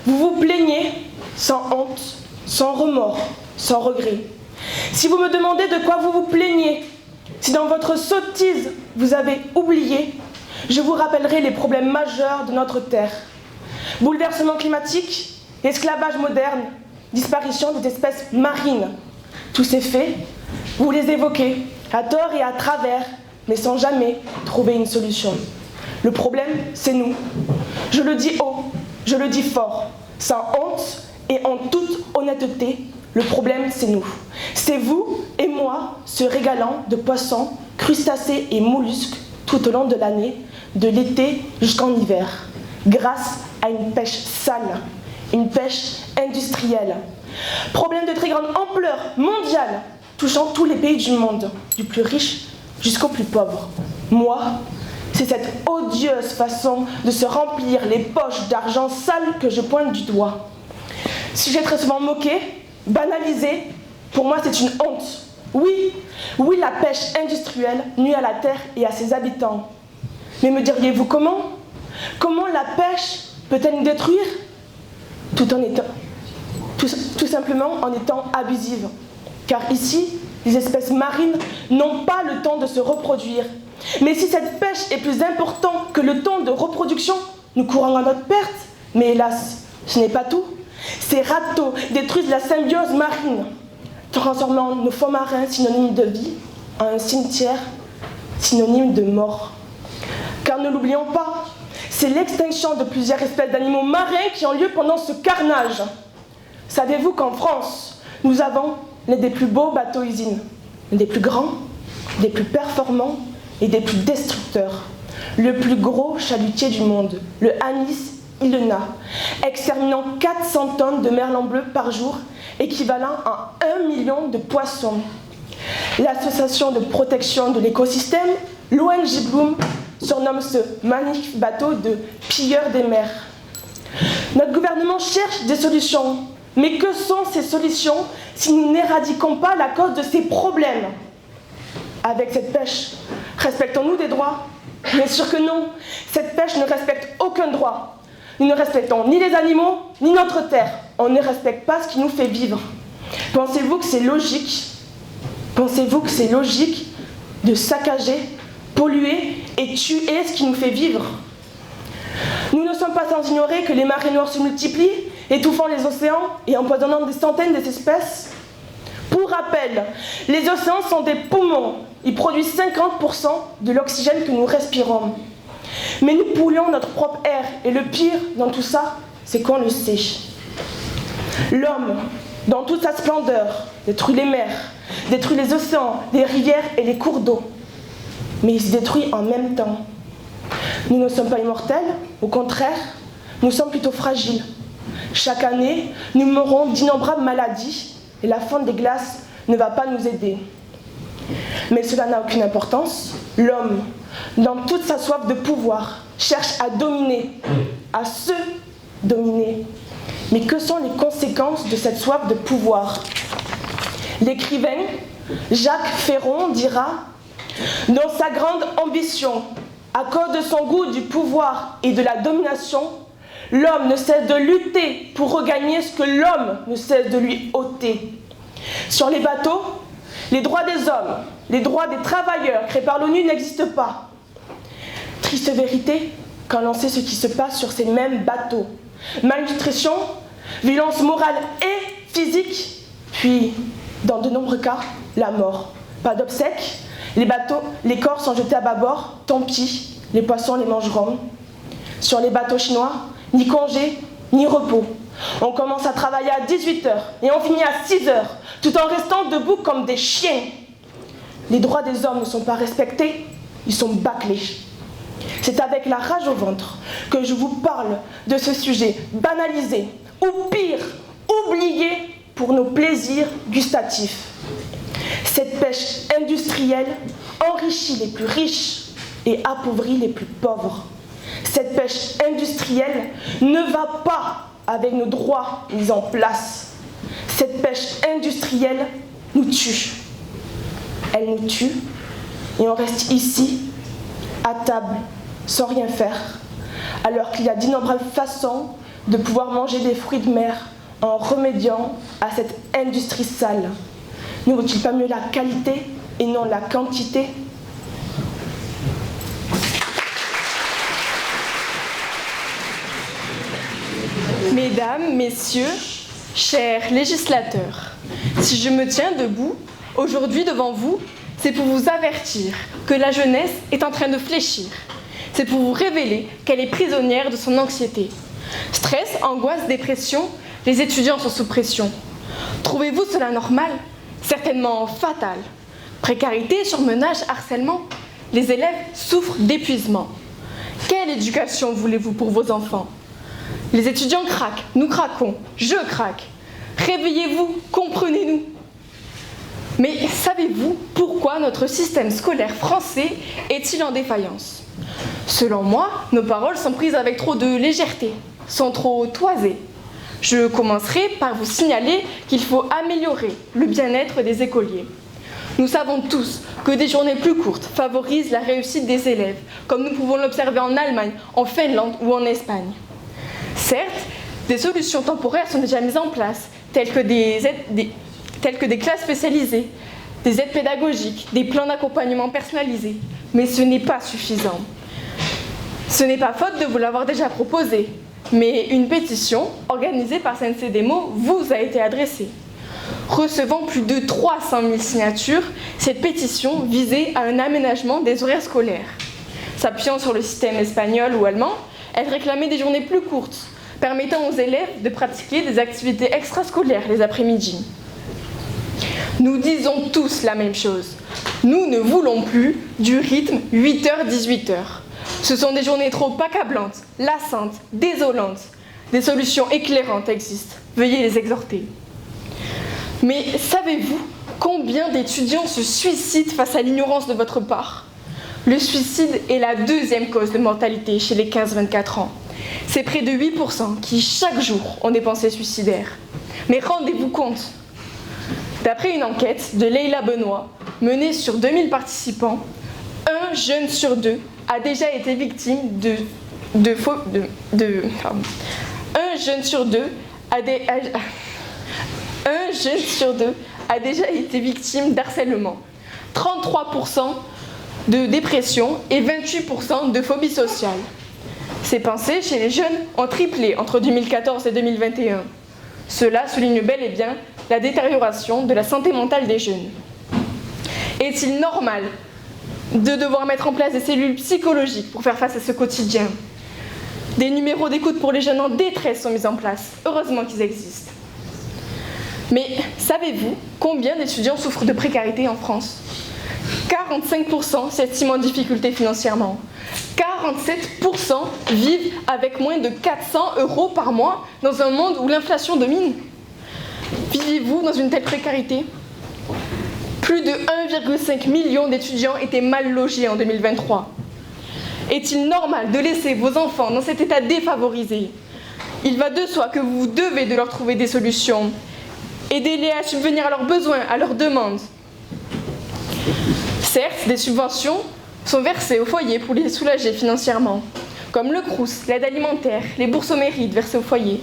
Vous vous plaignez sans honte, sans remords, sans regret. Si vous me demandez de quoi vous vous plaignez, si dans votre sottise vous avez oublié, je vous rappellerai les problèmes majeurs de notre terre. Bouleversement climatique, esclavage moderne, disparition des espèces marines. Tous ces faits, vous les évoquez à tort et à travers, mais sans jamais trouver une solution. Le problème, c'est nous. Je le dis haut, je le dis fort, sans honte et en toute honnêteté, le problème, c'est nous. C'est vous et moi se régalant de poissons, crustacés et mollusques tout au long de l'année, de l'été jusqu'en hiver, grâce à une pêche sale, une pêche industrielle. Problème de très grande ampleur mondiale, touchant tous les pays du monde, du plus riche jusqu'au plus pauvre. Moi, c'est cette odieuse façon de se remplir les poches d'argent sale que je pointe du doigt. Sujet très souvent moqué, banalisé, pour moi c'est une honte. Oui, la pêche industrielle nuit à la terre et à ses habitants. Mais me diriez-vous comment ? Comment la pêche peut-elle nous détruire ? Tout simplement en étant abusive. Car ici, les espèces marines n'ont pas le temps de se reproduire. Mais si cette pêche est plus importante que le temps de reproduction, nous courons à notre perte. Mais hélas, ce n'est pas tout. Ces râteaux détruisent la symbiose marine, transformant nos fonds marins synonymes de vie en un cimetière synonyme de mort. Car ne l'oublions pas, c'est l'extinction de plusieurs espèces d'animaux marins qui ont lieu pendant ce carnage. Savez-vous qu'en France, nous avons l'un des plus beaux bateaux-usines, l'un des plus grands, des plus performants et des plus destructeurs, le plus gros chalutier du monde, le Anis Ilena, exterminant 400 tonnes de merlan bleu par jour, équivalent à 1 million de poissons. L'association de protection de l'écosystème, l'ONG Bloom, surnomme ce magnifique bateau de pilleur des mers. Notre gouvernement cherche des solutions, mais que sont ces solutions si nous n'éradiquons pas la cause de ces problèmes ? Avec cette pêche, respectons-nous des droits ? Bien sûr que non, cette pêche ne respecte aucun droit. Nous ne respectons ni les animaux, ni notre terre. On ne respecte pas ce qui nous fait vivre. Pensez-vous que c'est logique ? Pensez-vous que c'est logique de saccager, polluer et tuer ce qui nous fait vivre ? Nous ne sommes pas sans ignorer que les marées noires se multiplient, étouffant les océans et empoisonnant des centaines d'espèces. Pour rappel, les océans sont des poumons. Ils produisent 50% de l'oxygène que nous respirons. Mais nous polluons notre propre air. Et le pire dans tout ça, c'est qu'on le sait. L'homme, dans toute sa splendeur, détruit les mers, détruit les océans, les rivières et les cours d'eau. Mais il se détruit en même temps. Nous ne sommes pas immortels, au contraire, nous sommes plutôt fragiles. Chaque année, nous mourons d'innombrables maladies et la fonte des glaces ne va pas nous aider. Mais cela n'a aucune importance. L'homme, dans toute sa soif de pouvoir, cherche à dominer, à se dominer. Mais que sont les conséquences de cette soif de pouvoir ? L'écrivain Jacques Ferron dira « Dans sa grande ambition, à cause de son goût du pouvoir et de la domination, l'homme ne cesse de lutter pour regagner ce que l'homme ne cesse de lui ôter. Sur les bateaux, les droits des hommes, les droits des travailleurs créés par l'ONU n'existent pas. Triste vérité quand l'on sait ce qui se passe sur ces mêmes bateaux. Malnutrition, violence morale et physique, puis, dans de nombreux cas, la mort. Pas d'obsèques, les corps sont jetés à bâbord, tant pis, les poissons les mangeront. Sur les bateaux chinois, ni congé, ni repos. On commence à travailler à 18h et on finit à 6h, tout en restant debout comme des chiens. Les droits des hommes ne sont pas respectés, ils sont bâclés. C'est avec la rage au ventre que je vous parle de ce sujet banalisé, ou pire, oublié pour nos plaisirs gustatifs. Cette pêche industrielle enrichit les plus riches et appauvrit les plus pauvres. Cette pêche industrielle ne va pas avec nos droits mis en place. Cette pêche industrielle nous tue. Elle nous tue et on reste ici, à table, sans rien faire, alors qu'il y a d'innombrables façons de pouvoir manger des fruits de mer en remédiant à cette industrie sale. Ne vaut-il pas mieux la qualité et non la quantité ? Mesdames, messieurs, chers législateurs, si je me tiens debout aujourd'hui devant vous, c'est pour vous avertir que la jeunesse est en train de fléchir. C'est pour vous révéler qu'elle est prisonnière de son anxiété. Stress, angoisse, dépression, les étudiants sont sous pression. Trouvez-vous cela normal ? Certainement fatal. Précarité, surmenage, harcèlement. Les élèves souffrent d'épuisement. Quelle éducation voulez-vous pour vos enfants ? Les étudiants craquent, nous craquons, je craque. Réveillez-vous, comprenez-nous. Mais savez-vous pourquoi notre système scolaire français est-il en défaillance ? Selon moi, nos paroles sont prises avec trop de légèreté, sont trop toisées. Je commencerai par vous signaler qu'il faut améliorer le bien-être des écoliers. Nous savons tous que des journées plus courtes favorisent la réussite des élèves, comme nous pouvons l'observer en Allemagne, en Finlande ou en Espagne. Certes, des solutions temporaires sont déjà mises en place, telles que des classes spécialisées, des aides pédagogiques, des plans d'accompagnement personnalisés. Mais ce n'est pas suffisant. Ce n'est pas faute de vous l'avoir déjà proposé, mais une pétition organisée par CNCDEMO vous a été adressée. Recevant plus de 300 000 signatures, cette pétition visait à un aménagement des horaires scolaires. S'appuyant sur le système espagnol ou allemand, elle réclamait des journées plus courtes, permettant aux élèves de pratiquer des activités extrascolaires les après-midi. Nous disons tous la même chose. Nous ne voulons plus du rythme 8h-18h. Ce sont des journées trop accablantes, lassantes, désolantes. Des solutions éclairantes existent. Veuillez les exhorter. Mais savez-vous combien d'étudiants se suicident face à l'ignorance de votre part ? Le suicide est la deuxième cause de mortalité chez les 15-24 ans. C'est près de 8% qui, chaque jour, ont des pensées suicidaires. Mais rendez-vous compte, d'après une enquête de Leila Benoît, menée sur 2000 participants, un jeune sur deux a déjà été victime un jeune sur deux a déjà été victime d'harcèlement, 33% de dépression et 28% de phobie sociale. Ces pensées chez les jeunes ont triplé entre 2014 et 2021. Cela souligne bel et bien la détérioration de la santé mentale des jeunes. Est-il normal de devoir mettre en place des cellules psychologiques pour faire face à ce quotidien ? Des numéros d'écoute pour les jeunes en détresse sont mis en place. Heureusement qu'ils existent. Mais savez-vous combien d'étudiants souffrent de précarité en France ? 45% s'estiment en difficulté financièrement. 47% vivent avec moins de 400 € par mois dans un monde où l'inflation domine. Vivez-vous dans une telle précarité ? Plus de 1,5 million d'étudiants étaient mal logés en 2023. Est-il normal de laisser vos enfants dans cet état défavorisé ? Il va de soi que vous devez de leur trouver des solutions. Aidez-les à subvenir à leurs besoins, à leurs demandes. Certes, des subventions sont versées aux foyers pour les soulager financièrement, comme le Crous, l'aide alimentaire, les bourses au mérite versées aux foyers.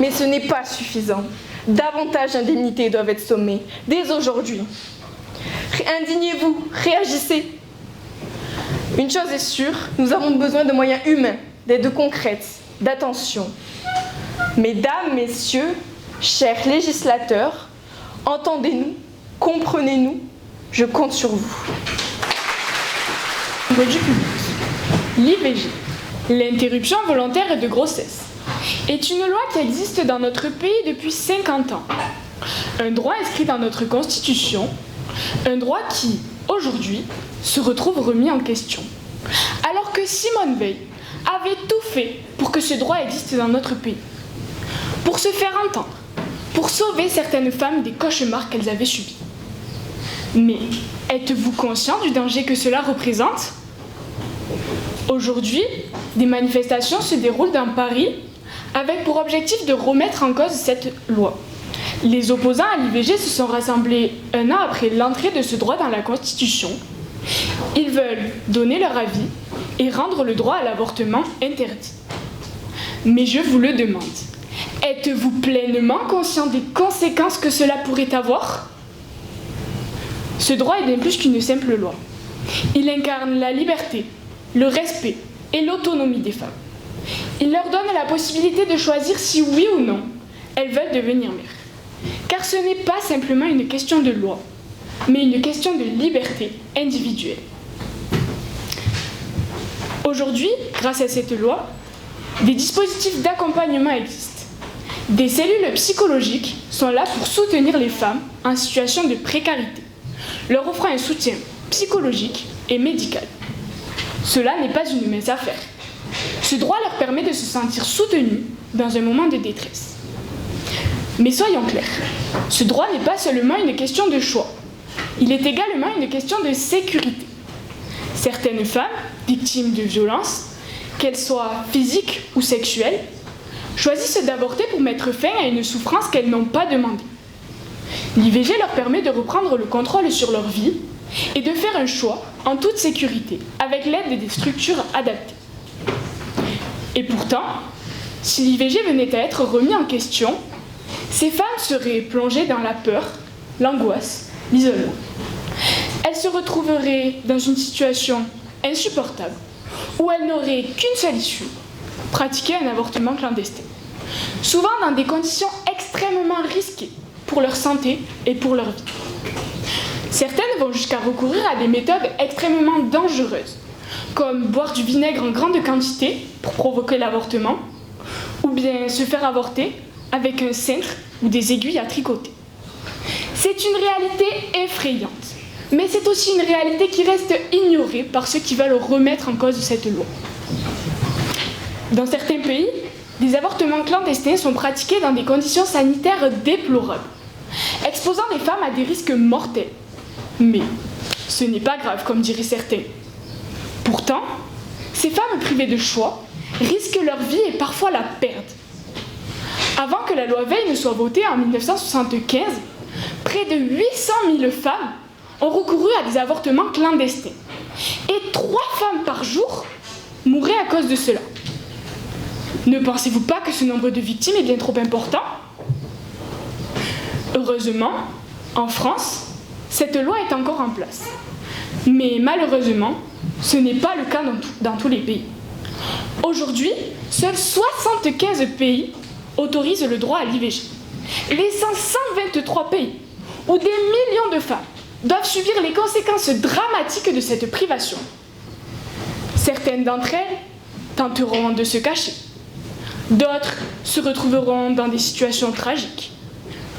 Mais ce n'est pas suffisant. Davantage d'indemnités doivent être sommées, dès aujourd'hui. Indignez-vous, réagissez. Une chose est sûre, nous avons besoin de moyens humains, d'aide concrète, d'attention. Mesdames, Messieurs, chers législateurs, entendez-nous, comprenez-nous, je compte sur vous. Du public. L'IVG, l'interruption volontaire de grossesse, est une loi qui existe dans notre pays depuis 50 ans. Un droit inscrit dans notre Constitution, un droit qui, aujourd'hui, se retrouve remis en question. Alors que Simone Veil avait tout fait pour que ce droit existe dans notre pays. Pour se faire entendre, pour sauver certaines femmes des cauchemars qu'elles avaient subis. Mais êtes-vous conscient du danger que cela représente ? Aujourd'hui, des manifestations se déroulent dans Paris avec pour objectif de remettre en cause cette loi. Les opposants à l'IVG se sont rassemblés un an après l'entrée de ce droit dans la Constitution. Ils veulent donner leur avis et rendre le droit à l'avortement interdit. Mais je vous le demande, êtes-vous pleinement conscient des conséquences que cela pourrait avoir ? Ce droit est bien plus qu'une simple loi. Il incarne la liberté, le respect et l'autonomie des femmes. Il leur donne la possibilité de choisir si oui ou non elles veulent devenir mères. Car ce n'est pas simplement une question de loi, mais une question de liberté individuelle. Aujourd'hui, grâce à cette loi, des dispositifs d'accompagnement existent. Des cellules psychologiques sont là pour soutenir les femmes en situation de précarité, leur offrant un soutien psychologique et médical. Cela n'est pas une mince affaire. Ce droit leur permet de se sentir soutenus dans un moment de détresse. Mais soyons clairs, ce droit n'est pas seulement une question de choix, il est également une question de sécurité. Certaines femmes, victimes de violences, qu'elles soient physiques ou sexuelles, choisissent d'avorter pour mettre fin à une souffrance qu'elles n'ont pas demandée. L'IVG leur permet de reprendre le contrôle sur leur vie et de faire un choix en toute sécurité, avec l'aide des structures adaptées. Et pourtant, si l'IVG venait à être remis en question, ces femmes seraient plongées dans la peur, l'angoisse, l'isolement. Elles se retrouveraient dans une situation insupportable, où elles n'auraient qu'une seule issue, pratiquer un avortement clandestin. Souvent dans des conditions extrêmement risquées pour leur santé et pour leur vie. Certaines vont jusqu'à recourir à des méthodes extrêmement dangereuses, comme boire du vinaigre en grande quantité pour provoquer l'avortement, ou bien se faire avorter avec un cintre ou des aiguilles à tricoter. C'est une réalité effrayante, mais c'est aussi une réalité qui reste ignorée par ceux qui veulent remettre en cause cette loi. Dans certains pays, des avortements clandestins sont pratiqués dans des conditions sanitaires déplorables, exposant les femmes à des risques mortels. Mais ce n'est pas grave, comme diraient certains. Pourtant, ces femmes privées de choix risquent leur vie et parfois la perdent. Avant que la loi Veil ne soit votée en 1975, près de 800 000 femmes ont recouru à des avortements clandestins. Et 3 femmes par jour mouraient à cause de cela. Ne pensez-vous pas que ce nombre de victimes est bien trop important ? Heureusement, en France, cette loi est encore en place. Mais malheureusement, ce n'est pas le cas dans tous les pays. Aujourd'hui, seuls 75 pays autorisent le droit à l'IVG, laissant 123 pays où des millions de femmes doivent subir les conséquences dramatiques de cette privation. Certaines d'entre elles tenteront de se cacher. D'autres se retrouveront dans des situations tragiques.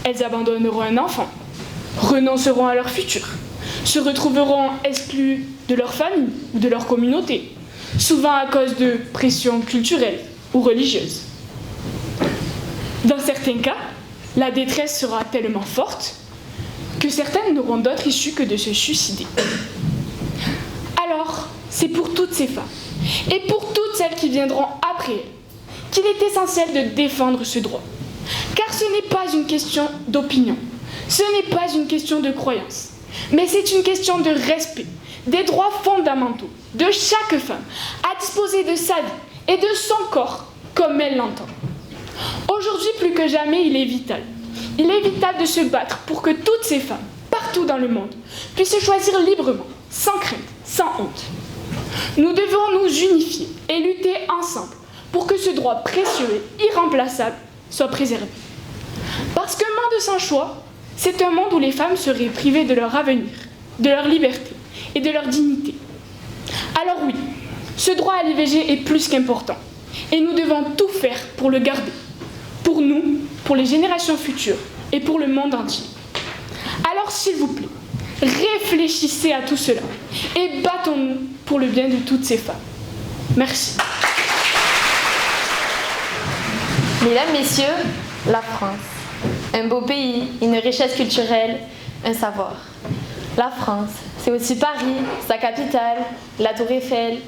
Elles abandonneront un enfant, renonceront à leur futur, se retrouveront exclues de leur famille ou de leur communauté, souvent à cause de pressions culturelles ou religieuses. Dans certains cas, la détresse sera tellement forte que certaines n'auront d'autre issue que de se suicider. Alors, c'est pour toutes ces femmes, et pour toutes celles qui viendront après elles, qu'il est essentiel de défendre ce droit. Car ce n'est pas une question d'opinion, ce n'est pas une question de croyance, mais c'est une question de respect des droits fondamentaux de chaque femme à disposer de sa vie et de son corps comme elle l'entend. Aujourd'hui, plus que jamais, il est vital de se battre pour que toutes ces femmes, partout dans le monde, puissent choisir librement, sans crainte, sans honte. Nous devons nous unifier et lutter ensemble pour que ce droit précieux et irremplaçable soit préservé. Parce qu'un monde sans choix, c'est un monde où les femmes seraient privées de leur avenir, de leur liberté et de leur dignité. Alors oui, ce droit à l'IVG est plus qu'important et nous devons tout faire pour le garder, pour nous, pour les générations futures et pour le monde entier. Alors s'il vous plaît, réfléchissez à tout cela et battons-nous pour le bien de toutes ces femmes. Merci. Mesdames, Messieurs, la France. Un beau pays, une richesse culturelle, un savoir. La France, c'est aussi Paris, sa capitale, la Tour Eiffel,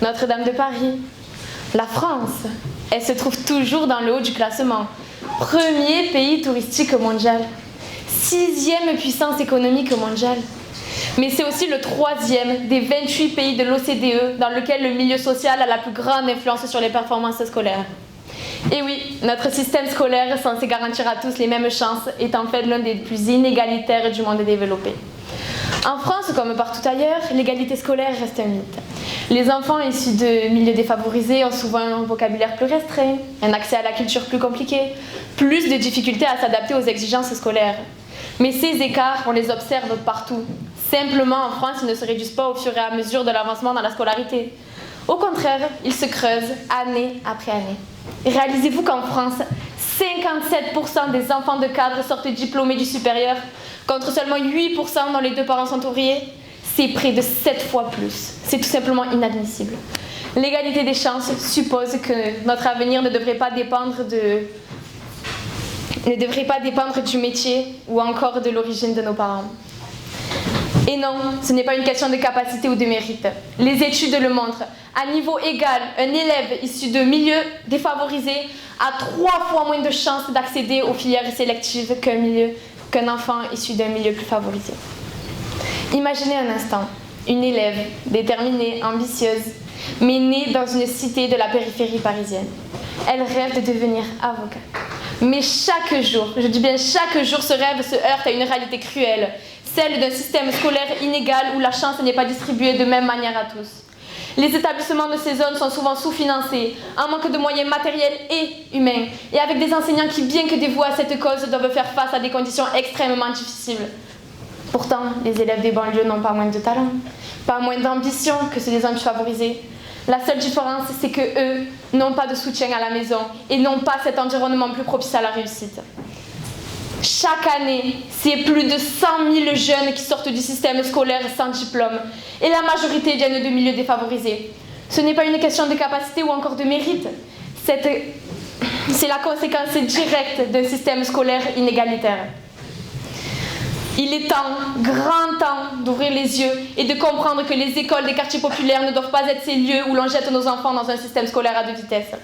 Notre-Dame de Paris. La France, elle se trouve toujours dans le haut du classement. Premier pays touristique mondial. 6e puissance économique mondiale. Mais c'est aussi le 3e des 28 pays de l'OCDE dans lequel le milieu social a la plus grande influence sur les performances scolaires. Et oui, notre système scolaire, censé garantir à tous les mêmes chances, est en fait l'un des plus inégalitaires du monde développé. En France, comme partout ailleurs, l'égalité scolaire reste un mythe. Les enfants issus de milieux défavorisés ont souvent un vocabulaire plus restreint, un accès à la culture plus compliqué, plus de difficultés à s'adapter aux exigences scolaires. Mais ces écarts, on les observe partout. Simplement, en France, ils ne se réduisent pas au fur et à mesure de l'avancement dans la scolarité. Au contraire, ils se creusent année après année. Réalisez-vous qu'en France, 57% des enfants de cadres sortent diplômés du supérieur, contre seulement 8% dont les deux parents sont ouvriers. C'est près de 7 fois plus. C'est tout simplement inadmissible. L'égalité des chances suppose que notre avenir ne devrait pas dépendre du métier ou encore de l'origine de nos parents. Et non, ce n'est pas une question de capacité ou de mérite. Les études le montrent. À niveau égal, un élève issu de milieux défavorisés a 3 fois moins de chances d'accéder aux filières sélectives qu'un enfant issu d'un milieu plus favorisé. Imaginez un instant, une élève déterminée, ambitieuse, mais née dans une cité de la périphérie parisienne. Elle rêve de devenir avocate. Mais chaque jour, je dis bien chaque jour, ce rêve se heurte à une réalité cruelle, celle d'un système scolaire inégal où la chance n'est pas distribuée de même manière à tous. Les établissements de ces zones sont souvent sous-financés, en manque de moyens matériels et humains, et avec des enseignants qui, bien que dévoués à cette cause, doivent faire face à des conditions extrêmement difficiles. Pourtant, les élèves des banlieues n'ont pas moins de talent, pas moins d'ambition que ceux des zones favorisées. La seule différence, c'est qu'eux n'ont pas de soutien à la maison et n'ont pas cet environnement plus propice à la réussite. Chaque année, c'est plus de 100 000 jeunes qui sortent du système scolaire sans diplôme, et la majorité viennent de milieux défavorisés. Ce n'est pas une question de capacité ou encore de mérite, c'est la conséquence directe d'un système scolaire inégalitaire. Il est temps, grand temps, d'ouvrir les yeux et de comprendre que les écoles des quartiers populaires ne doivent pas être ces lieux où l'on jette nos enfants dans un système scolaire à 2 vitesses.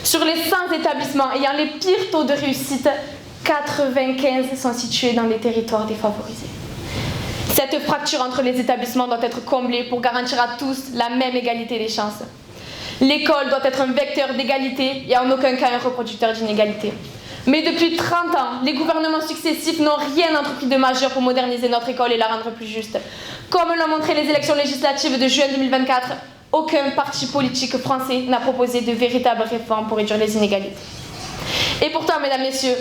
Sur les 100 établissements ayant les pires taux de réussite, 95 sont situés dans les territoires défavorisés. Cette fracture entre les établissements doit être comblée pour garantir à tous la même égalité des chances. L'école doit être un vecteur d'égalité et en aucun cas un reproducteur d'inégalité. Mais depuis 30 ans, les gouvernements successifs n'ont rien entrepris de majeur pour moderniser notre école et la rendre plus juste. Comme l'ont montré les élections législatives de juin 2024, aucun parti politique français n'a proposé de véritables réformes pour réduire les inégalités. Et pourtant, mesdames, messieurs,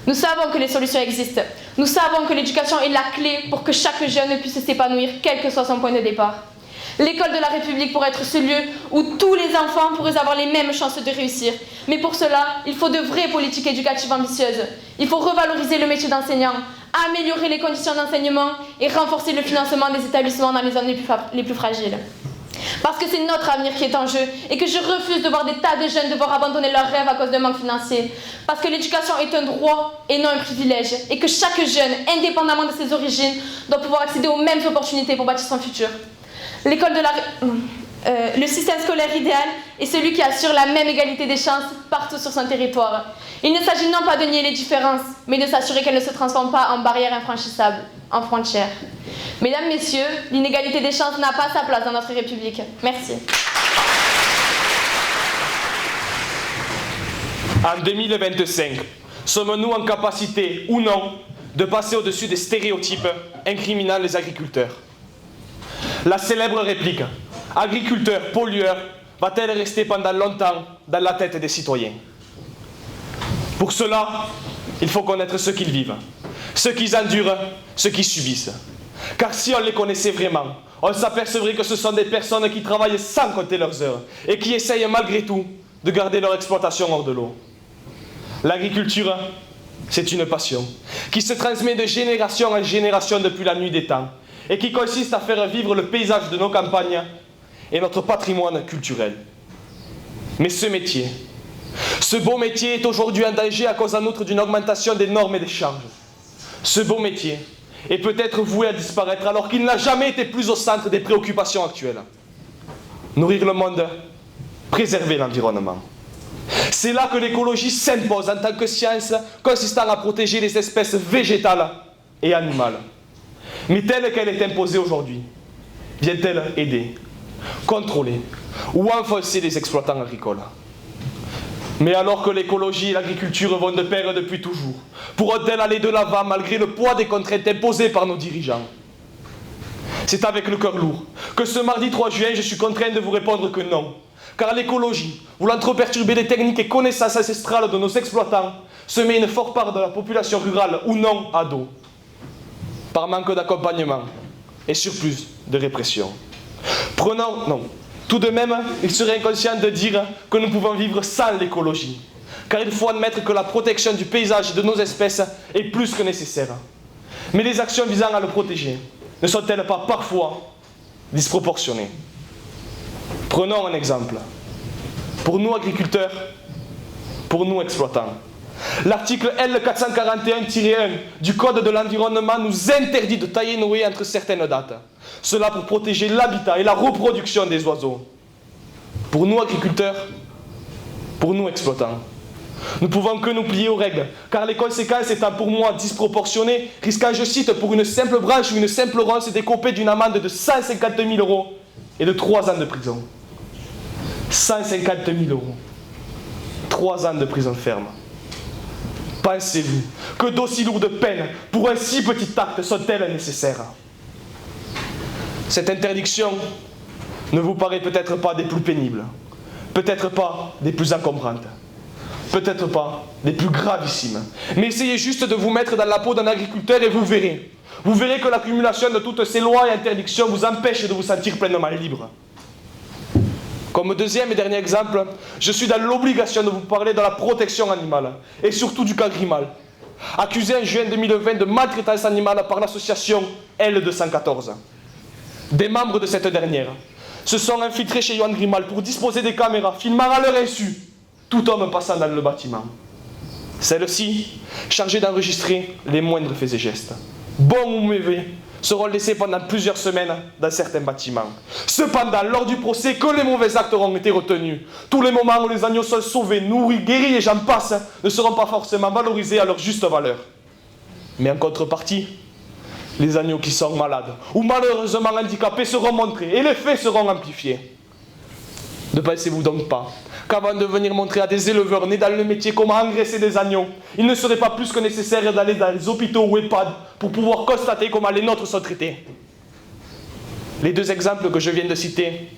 nous savons que les solutions existent. Nous savons que l'éducation est la clé pour que chaque jeune puisse s'épanouir, quel que soit son point de départ. L'école de la République pourrait être ce lieu où tous les enfants pourraient avoir les mêmes chances de réussir. Mais pour cela, il faut de vraies politiques éducatives ambitieuses. Il faut revaloriser le métier d'enseignant, améliorer les conditions d'enseignement et renforcer le financement des établissements dans les zones les plus fragiles. Parce que c'est notre avenir qui est en jeu et que je refuse de voir des tas de jeunes devoir abandonner leurs rêves à cause d'un manque financier. Parce que l'éducation est un droit et non un privilège et que chaque jeune, indépendamment de ses origines, doit pouvoir accéder aux mêmes opportunités pour bâtir son futur. Le système scolaire idéal est celui qui assure la même égalité des chances partout sur son territoire. Il ne s'agit non pas de nier les différences, mais de s'assurer qu'elles ne se transforment pas en barrières infranchissables, en frontières. Mesdames, Messieurs, l'inégalité des chances n'a pas sa place dans notre République. Merci. En 2025, sommes-nous en capacité ou non de passer au-dessus des stéréotypes incriminant les agriculteurs? La célèbre réplique « Agriculteur, pollueur » va-t-elle rester pendant longtemps dans la tête des citoyens? Pour cela, il faut connaître ce qu'ils vivent, ce qu'ils endurent, ce qu'ils subissent. Car si on les connaissait vraiment, on s'apercevrait que ce sont des personnes qui travaillent sans compter leurs heures et qui essayent malgré tout de garder leur exploitation hors de l'eau. L'agriculture, c'est une passion qui se transmet de génération en génération depuis la nuit des temps et qui consiste à faire vivre le paysage de nos campagnes et notre patrimoine culturel. Mais ce beau métier est aujourd'hui en danger à cause en outre d'une augmentation des normes et des charges. Ce beau métier est peut-être voué à disparaître alors qu'il n'a jamais été plus au centre des préoccupations actuelles. Nourrir le monde, préserver l'environnement. C'est là que l'écologie s'impose en tant que science consistant à protéger les espèces végétales et animales. Mais telle qu'elle est imposée aujourd'hui, vient-elle aider, contrôler ou enfoncer les exploitants agricoles? Mais alors que l'écologie et l'agriculture vont de pair depuis toujours, pourront-elles aller de l'avant malgré le poids des contraintes imposées par nos dirigeants? C'est avec le cœur lourd que ce mardi 3 juin, je suis contraint de vous répondre que non. Car l'écologie, voulant trop perturber les techniques et connaissances ancestrales de nos exploitants, se met une forte part de la population rurale ou non à dos. Par manque d'accompagnement et surplus de répression. Tout de même, il serait inconscient de dire que nous pouvons vivre sans l'écologie. Car il faut admettre que la protection du paysage et de nos espèces est plus que nécessaire. Mais les actions visant à le protéger ne sont-elles pas parfois disproportionnées? Prenons un exemple. Pour nous agriculteurs, pour nous exploitants, l'article L441-1 du Code de l'environnement nous interdit de tailler nos haies entre certaines dates. Cela pour protéger l'habitat et la reproduction des oiseaux. Pour nous agriculteurs, pour nous exploitants, nous pouvons que nous plier aux règles, car les conséquences étant pour moi disproportionnées, risquant, je cite, pour une simple branche ou une simple ronce d'écoper d'une amende de 150 000 € et de 3 ans de prison. 150 000 €. 3 ans de prison ferme. Pensez-vous que d'aussi lourdes peines pour un si petit acte sont-elles nécessaires? Cette interdiction ne vous paraît peut-être pas des plus pénibles, peut-être pas des plus encombrantes, peut-être pas des plus gravissimes. Mais essayez juste de vous mettre dans la peau d'un agriculteur et vous verrez. Vous verrez que l'accumulation de toutes ces lois et interdictions vous empêche de vous sentir pleinement libre. Comme deuxième et dernier exemple, je suis dans l'obligation de vous parler de la protection animale, et surtout du Cagrimal, accusé en juin 2020 de maltraitance animale par l'association L214. Des membres de cette dernière se sont infiltrés chez Johan Grimal pour disposer des caméras filmant à leur insu tout homme passant dans le bâtiment. Celles-ci, chargées d'enregistrer les moindres faits et gestes, bons ou mauvais, seront laissés pendant plusieurs semaines dans certains bâtiments. Cependant, lors du procès, que les mauvais actes auront été retenus. Tous les moments où les agneaux sont sauvés, nourris, guéris et j'en passe, ne seront pas forcément valorisés à leur juste valeur. Mais en contrepartie, les agneaux qui sont malades ou malheureusement handicapés seront montrés et les faits seront amplifiés. Ne pensez-vous donc pas qu'avant de venir montrer à des éleveurs nés dans le métier comment engraisser des agneaux, il ne serait pas plus que nécessaire d'aller dans les hôpitaux ou EHPAD pour pouvoir constater comment les nôtres sont traités? Les deux exemples que je viens de citer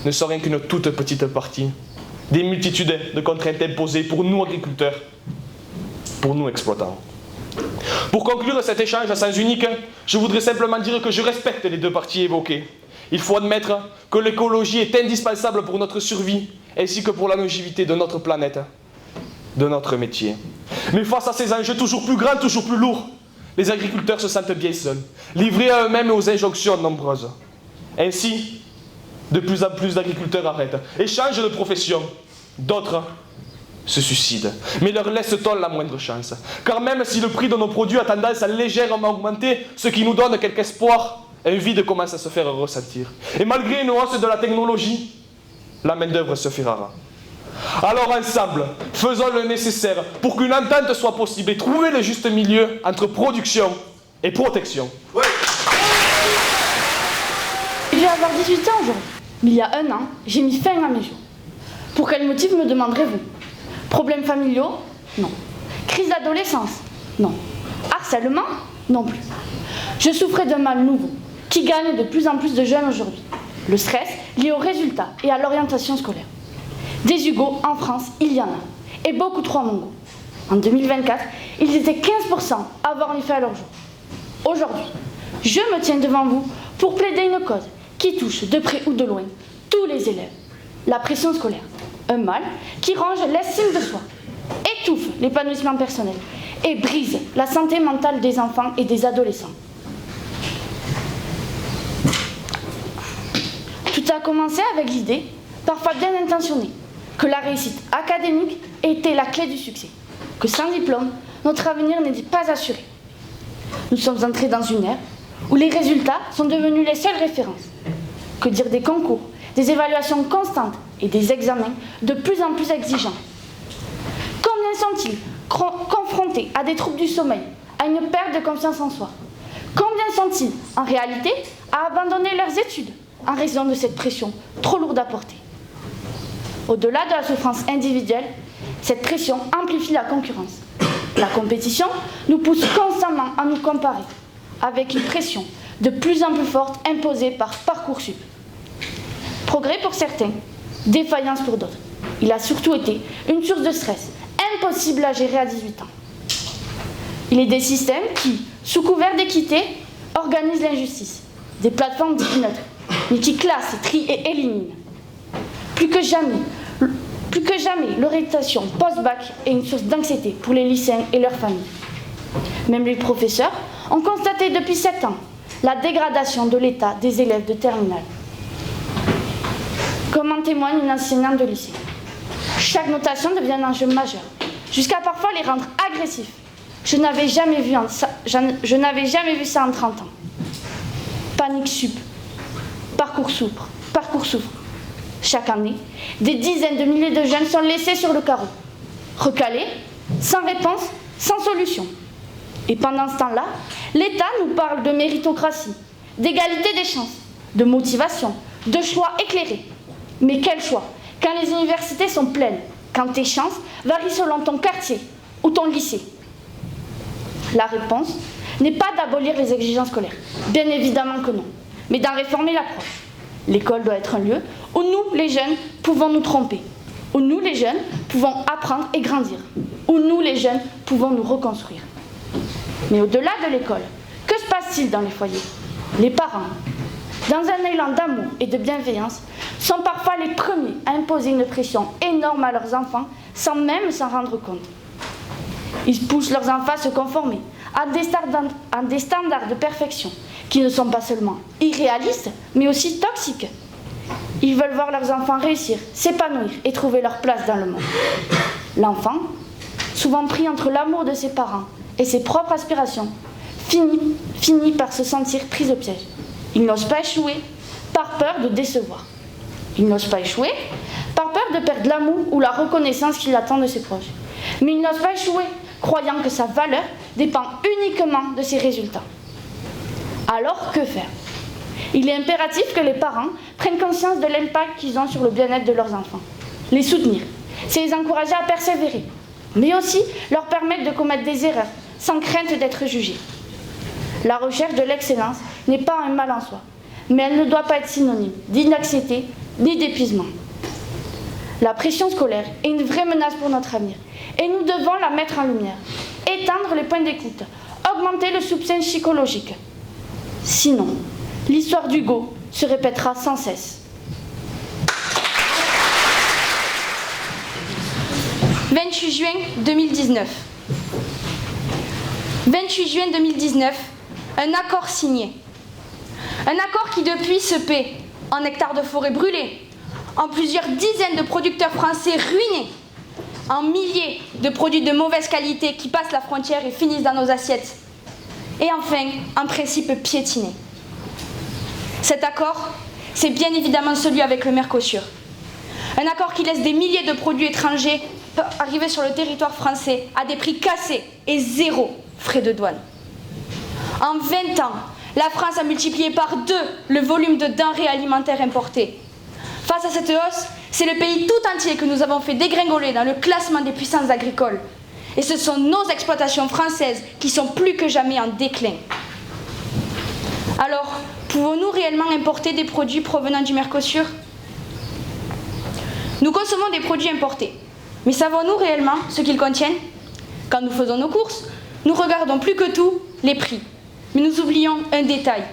ne sont rien qu'une toute petite partie des multitudes de contraintes imposées pour nous agriculteurs, pour nous exploitants. Pour conclure cet échange à sens unique, je voudrais simplement dire que je respecte les deux parties évoquées. Il faut admettre que l'écologie est indispensable pour notre survie, ainsi que pour la longévité de notre planète, de notre métier. Mais face à ces enjeux toujours plus grands, toujours plus lourds, les agriculteurs se sentent bien seuls, livrés à eux-mêmes et aux injonctions nombreuses. Ainsi, de plus en plus d'agriculteurs arrêtent et changent de profession. D'autres se suicident. Mais leur laisse-t-on la moindre chance? Car même si le prix de nos produits a tendance à légèrement augmenter, ce qui nous donne quelque espoir, un vide commence à se faire ressentir. Et malgré une hausse de la technologie, la main-d'œuvre se fait rare. Alors ensemble, faisons le nécessaire pour qu'une entente soit possible et trouver le juste milieu entre production et protection. Ouais. Je vais avoir 18 ans aujourd'hui, mais il y a un an, j'ai mis fin à mes jours. Pour quel motif me demanderez-vous? Problèmes familiaux? Non. Crise d'adolescence? Non. Harcèlement? Non plus. Je souffrais d'un mal nouveau, qui gagne de plus en plus de jeunes aujourd'hui. Le stress lié aux résultats et à l'orientation scolaire. Des Hugo, en France, il y en a. Et beaucoup trop à mon goût. En 2024, ils étaient 15% à avoir mis fin à leur jour. Aujourd'hui, je me tiens devant vous pour plaider une cause qui touche de près ou de loin tous les élèves. La pression scolaire, un mal qui range l'estime de soi, étouffe l'épanouissement personnel et brise la santé mentale des enfants et des adolescents. Tout a commencé avec l'idée, parfois bien intentionnée, que la réussite académique était la clé du succès, que sans diplôme, notre avenir n'était pas assuré. Nous sommes entrés dans une ère où les résultats sont devenus les seules références. Que dire des concours, des évaluations constantes et des examens de plus en plus exigeants? Combien sont-ils confrontés à des troubles du sommeil, à une perte de confiance en soi? Combien sont-ils, en réalité, à abandonner leurs études en raison de cette pression trop lourde à porter? Au-delà de la souffrance individuelle, cette pression amplifie la concurrence. La compétition nous pousse constamment à nous comparer, avec une pression de plus en plus forte imposée par Parcoursup. Progrès pour certains, défaillance pour d'autres. Il a surtout été une source de stress, impossible à gérer à 18 ans. Il est des systèmes qui, sous couvert d'équité, organisent l'injustice. Des plateformes dites neutres, mais qui classent, trient et éliminent. Plus que jamais, l'orientation post-bac est une source d'anxiété pour les lycéens et leurs familles. Même les professeurs ont constaté depuis 7 ans la dégradation de l'état des élèves de terminale. Comme en témoigne une enseignante de lycée. Chaque notation devient un enjeu majeur, jusqu'à parfois les rendre agressifs. Je n'avais jamais vu ça en 30 ans. Panique sup, Parcoursup. Chaque année, des dizaines de milliers de jeunes sont laissés sur le carreau, recalés, sans réponse, sans solution. Et pendant ce temps-là, l'État nous parle de méritocratie, d'égalité des chances, de motivation, de choix éclairés. Mais quel choix, quand les universités sont pleines, quand tes chances varient selon ton quartier ou ton lycée? La réponse n'est pas d'abolir les exigences scolaires, bien évidemment que non, mais d'en réformer l'approche. L'école doit être un lieu où nous, les jeunes, pouvons nous tromper, où nous, les jeunes, pouvons apprendre et grandir, où nous, les jeunes, pouvons nous reconstruire. Mais au-delà de l'école, que se passe-t-il dans les foyers? Les parents, dans un élan d'amour et de bienveillance, sont parfois les premiers à imposer une pression énorme à leurs enfants sans même s'en rendre compte. Ils poussent leurs enfants à se conformer à des standards de perfection qui ne sont pas seulement irréalistes, mais aussi toxiques. Ils veulent voir leurs enfants réussir, s'épanouir et trouver leur place dans le monde. L'enfant, souvent pris entre l'amour de ses parents et ses propres aspirations, finit par se sentir pris au piège. Il n'ose pas échouer par peur de décevoir. Il n'ose pas échouer par peur de perdre l'amour ou la reconnaissance qu'il attend de ses proches. Mais il n'ose pas échouer, croyant que sa valeur dépend uniquement de ses résultats. Alors, que faire? Il est impératif que les parents prennent conscience de l'impact qu'ils ont sur le bien-être de leurs enfants. Les soutenir, c'est les encourager à persévérer, mais aussi leur permettre de commettre des erreurs sans crainte d'être jugés. La recherche de l'excellence n'est pas un mal en soi, mais elle ne doit pas être synonyme d'inanxiété ni d'épuisement. La pression scolaire est une vraie menace pour notre avenir et nous devons la mettre en lumière, étendre les points d'écoute, augmenter le soutien psychologique. Sinon, l'histoire d'Hugo se répétera sans cesse. 28 juin 2019. 28 juin 2019, un accord signé. Un accord qui depuis se paie en hectares de forêt brûlées, en plusieurs dizaines de producteurs français ruinés, en milliers de produits de mauvaise qualité qui passent la frontière et finissent dans nos assiettes. Et enfin, un principe piétiné. Cet accord, c'est bien évidemment celui avec le Mercosur. Un accord qui laisse des milliers de produits étrangers arriver sur le territoire français à des prix cassés et 0 frais de douane. En 20 ans, la France a multiplié par 2 le volume de denrées alimentaires importées. Face à cette hausse, c'est le pays tout entier que nous avons fait dégringoler dans le classement des puissances agricoles. Et ce sont nos exploitations françaises qui sont plus que jamais en déclin. Alors, pouvons-nous réellement importer des produits provenant du Mercosur? Nous consommons des produits importés, mais savons-nous réellement ce qu'ils contiennent? Quand nous faisons nos courses, nous regardons plus que tout les prix. Mais nous oublions un détail,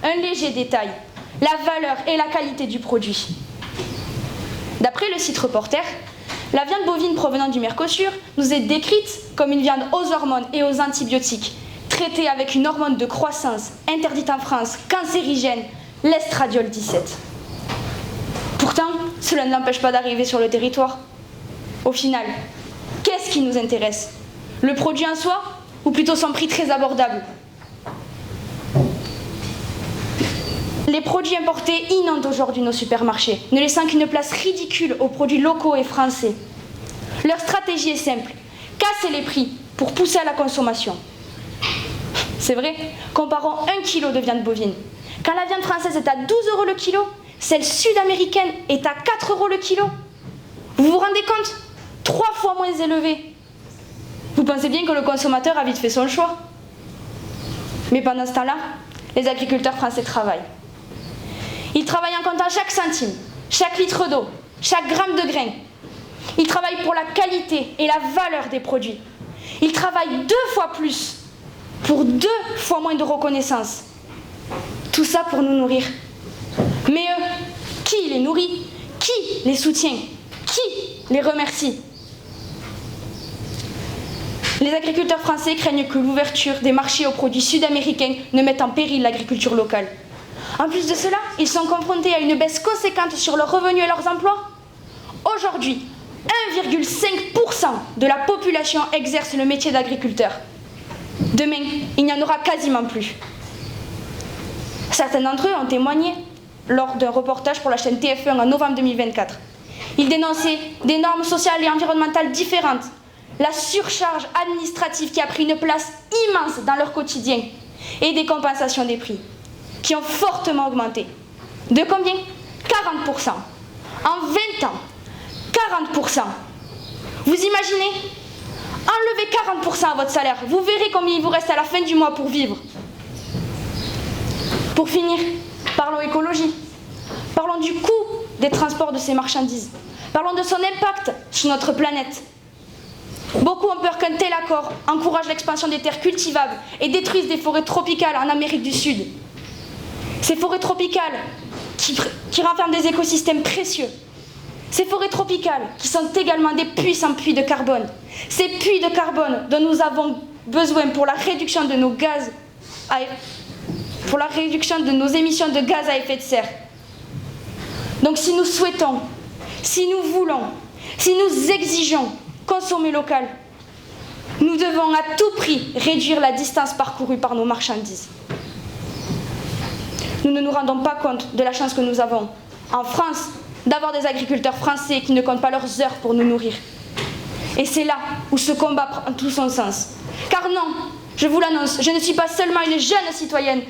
un léger détail, la valeur et la qualité du produit. D'après le site Reporter, la viande bovine provenant du Mercosur nous est décrite comme une viande aux hormones et aux antibiotiques, traitée avec une hormone de croissance interdite en France, cancérigène, l'estradiol 17. Pourtant, cela ne l'empêche pas d'arriver sur le territoire. Au final, qu'est-ce qui nous intéresse? Le produit en soi ou plutôt son prix très abordable? Les produits importés inondent aujourd'hui nos supermarchés, ne laissant qu'une place ridicule aux produits locaux et français. Leur stratégie est simple, casser les prix pour pousser à la consommation. C'est vrai, comparons 1 kg de viande bovine. Quand la viande française est à 12 € le kilo, celle sud-américaine est à 4 € le kilo. Vous vous rendez compte? 3 fois moins élevé. Vous pensez bien que le consommateur a vite fait son choix. Mais pendant ce temps-là, les agriculteurs français travaillent. Ils travaillent en comptant chaque centime, chaque litre d'eau, chaque gramme de grain. Ils travaillent pour la qualité et la valeur des produits. Ils travaillent 2 fois plus, pour 2 fois moins de reconnaissance. Tout ça pour nous nourrir. Mais eux, qui les nourrit? Qui les soutient? Qui les remercie? Les agriculteurs français craignent que l'ouverture des marchés aux produits sud-américains ne mette en péril l'agriculture locale. En plus de cela, ils sont confrontés à une baisse conséquente sur leurs revenus et leurs emplois. Aujourd'hui, 1,5% de la population exerce le métier d'agriculteur. Demain, il n'y en aura quasiment plus. Certains d'entre eux ont témoigné lors d'un reportage pour la chaîne TF1 en novembre 2024. Ils dénonçaient des normes sociales et environnementales différentes, la surcharge administrative qui a pris une place immense dans leur quotidien et des compensations des prix qui ont fortement augmenté. De combien? 40%. En 20 ans, 40%. Vous imaginez? Enlevez 40% à votre salaire, vous verrez combien il vous reste à la fin du mois pour vivre. Pour finir, parlons écologie. Parlons du coût des transports de ces marchandises. Parlons de son impact sur notre planète. Beaucoup ont peur qu'un tel accord encourage l'expansion des terres cultivables et détruise des forêts tropicales en Amérique du Sud. Ces forêts tropicales qui renferment des écosystèmes précieux. Ces forêts tropicales qui sont également des puissants puits de carbone. Ces puits de carbone dont nous avons besoin pour la réduction de nos émissions de gaz à effet de serre. Donc si nous souhaitons, si nous voulons, si nous exigeons consommer local, nous devons à tout prix réduire la distance parcourue par nos marchandises. Nous ne nous rendons pas compte de la chance que nous avons, en France, d'avoir des agriculteurs français qui ne comptent pas leurs heures pour nous nourrir. Et c'est là où ce combat prend tout son sens. Car non, je vous l'annonce, je ne suis pas seulement une jeune citoyenne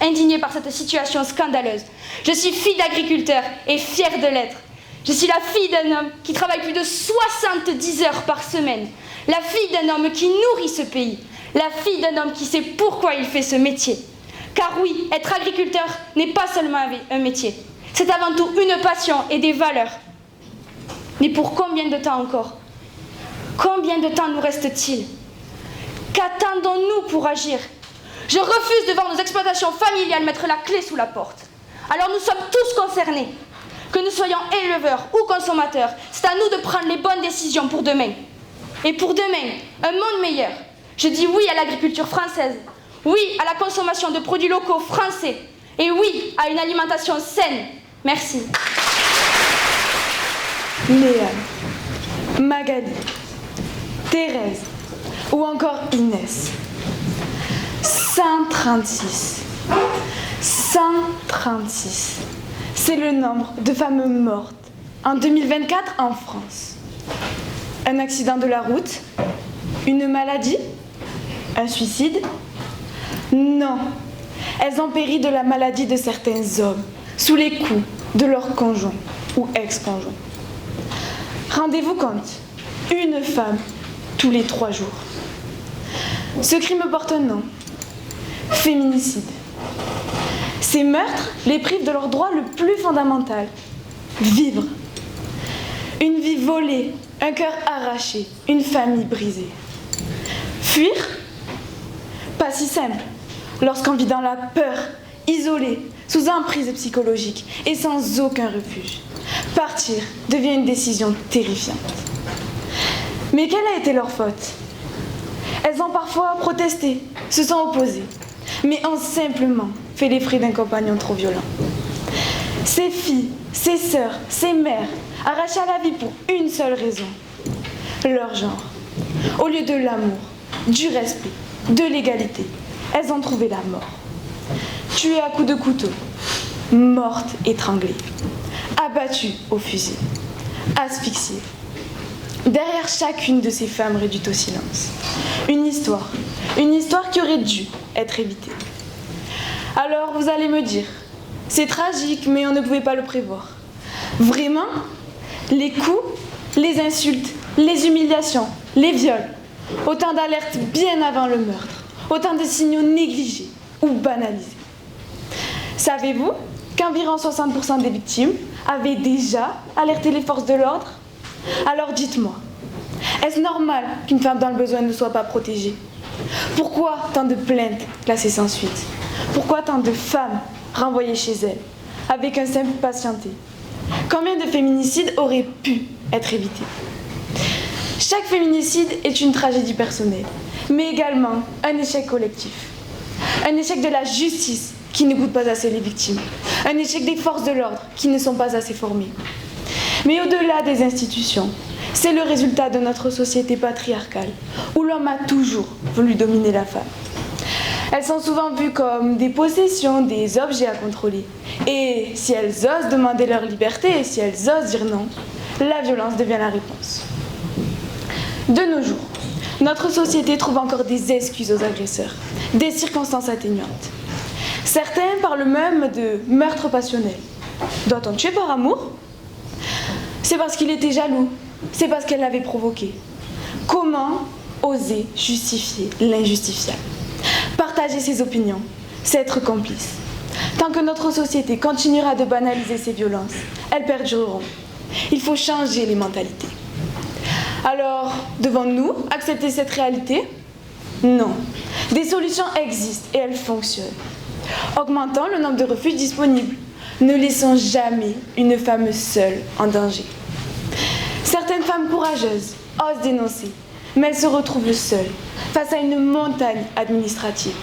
indignée par cette situation scandaleuse. Je suis fille d'agriculteur et fière de l'être. Je suis la fille d'un homme qui travaille plus de 70 heures par semaine. La fille d'un homme qui nourrit ce pays. La fille d'un homme qui sait pourquoi il fait ce métier. Car oui, être agriculteur n'est pas seulement un métier. C'est avant tout une passion et des valeurs. Mais pour combien de temps encore? Combien de temps nous reste-t-il? Qu'attendons-nous pour agir? Je refuse de voir nos exploitations familiales mettre la clé sous la porte. Alors nous sommes tous concernés. Que nous soyons éleveurs ou consommateurs, c'est à nous de prendre les bonnes décisions pour demain. Et pour demain, un monde meilleur. Je dis oui à l'agriculture française, oui à la consommation de produits locaux français, et oui à une alimentation saine. Merci. Léane, Magali, Thérèse ou encore Inès. 136. 136. C'est le nombre de femmes mortes en 2024 en France. Un accident de la route? Une maladie? Un suicide? Non. Elles ont péri de la maladie de certains hommes, sous les coups de leurs conjoints ou ex-conjoints. Rendez-vous compte, une femme tous les 3 jours. Ce crime porte un nom, féminicide. Ces meurtres les privent de leur droit le plus fondamental, vivre. Une vie volée, un cœur arraché, une famille brisée. Fuir? Pas si simple. Lorsqu'on vit dans la peur, isolé, sous emprise psychologique et sans aucun refuge. Partir devient une décision terrifiante. Mais quelle a été leur faute? Elles ont parfois protesté, se sont opposées, mais ont simplement fait les frais d'un compagnon trop violent. Ces filles, ces sœurs, ces mères, arrachées à la vie pour une seule raison, leur genre. Au lieu de l'amour, du respect, de l'égalité, elles ont trouvé la mort. Tuées à coups de couteau, mortes étranglées, abattues au fusil, asphyxiées. Derrière chacune de ces femmes réduites au silence, une histoire qui aurait dû être évitée. Alors vous allez me dire, c'est tragique, mais on ne pouvait pas le prévoir. Vraiment? Les coups, les insultes, les humiliations, les viols, autant d'alertes bien avant le meurtre, autant de signaux négligés ou banalisés. Savez-vous qu'environ 60% des victimes avaient déjà alerté les forces de l'ordre? Alors dites-moi, est-ce normal qu'une femme dans le besoin ne soit pas protégée? Pourquoi tant de plaintes classées sans suite? Pourquoi tant de femmes renvoyées chez elles avec un simple patienté? Combien de féminicides auraient pu être évités? Chaque féminicide est une tragédie personnelle, mais également un échec collectif. Un échec de la justice qui ne coûte pas assez les victimes. Un échec des forces de l'ordre qui ne sont pas assez formées. Mais au-delà des institutions, c'est le résultat de notre société patriarcale, où l'homme a toujours voulu dominer la femme. Elles sont souvent vues comme des possessions, des objets à contrôler. Et si elles osent demander leur liberté, si elles osent dire non, la violence devient la réponse. De nos jours, notre société trouve encore des excuses aux agresseurs, des circonstances atténuantes. Certains parlent même de meurtre passionnel. Doit-on tuer par amour? C'est parce qu'il était jaloux, c'est parce qu'elle l'avait provoqué. Comment oser justifier l'injustifiable? Partager ses opinions, c'est être complice. Tant que notre société continuera de banaliser ces violences, elles perdureront. Il faut changer les mentalités. Alors, devons-nous accepter cette réalité? Non. Des solutions existent et elles fonctionnent. Augmentons le nombre de refuges disponibles. Ne laissons jamais une femme seule en danger. Certaines femmes courageuses osent dénoncer, mais elles se retrouvent seules face à une montagne administrative.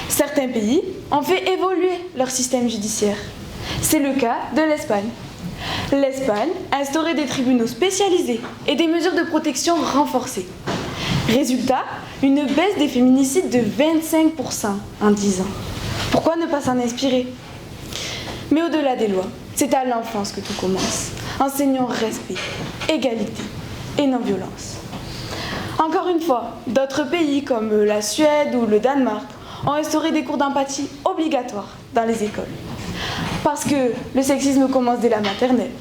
Certains pays ont fait évoluer leur système judiciaire. C'est le cas de l'Espagne. L'Espagne a instauré des tribunaux spécialisés et des mesures de protection renforcées. Résultat, une baisse des féminicides de 25% en 10 ans. Pourquoi ne pas s'en inspirer? Mais au-delà des lois, c'est à l'enfance que tout commence. Enseignons respect, égalité et non-violence. Encore une fois, d'autres pays comme la Suède ou le Danemark ont instauré des cours d'empathie obligatoires dans les écoles. Parce que le sexisme commence dès la maternelle.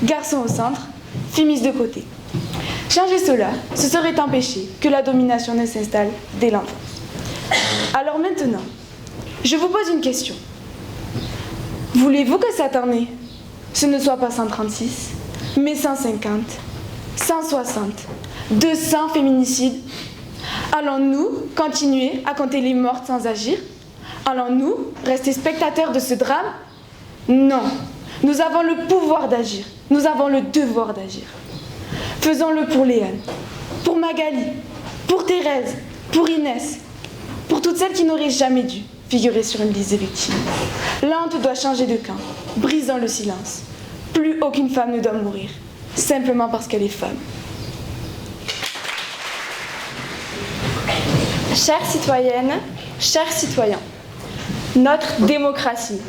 Garçons au centre, filles mises de côté. Changer cela, ce serait empêcher que la domination ne s'installe dès l'enfance. Alors maintenant, je vous pose une question. Voulez-vous que cette année, ce ne soit pas 136, mais 150, 160, 200 féminicides? Allons-nous continuer à compter les mortes sans agir? Allons-nous rester spectateurs de ce drame? Non, nous avons le pouvoir d'agir, nous avons le devoir d'agir. Faisons-le pour Léane, pour Magali, pour Thérèse, pour Inès, pour toutes celles qui n'auraient jamais dû figurer sur une liste des victimes. La honte doit changer de camp, brisant le silence. Plus aucune femme ne doit mourir, simplement parce qu'elle est femme. Chères citoyennes, chers citoyens, notre démocratie.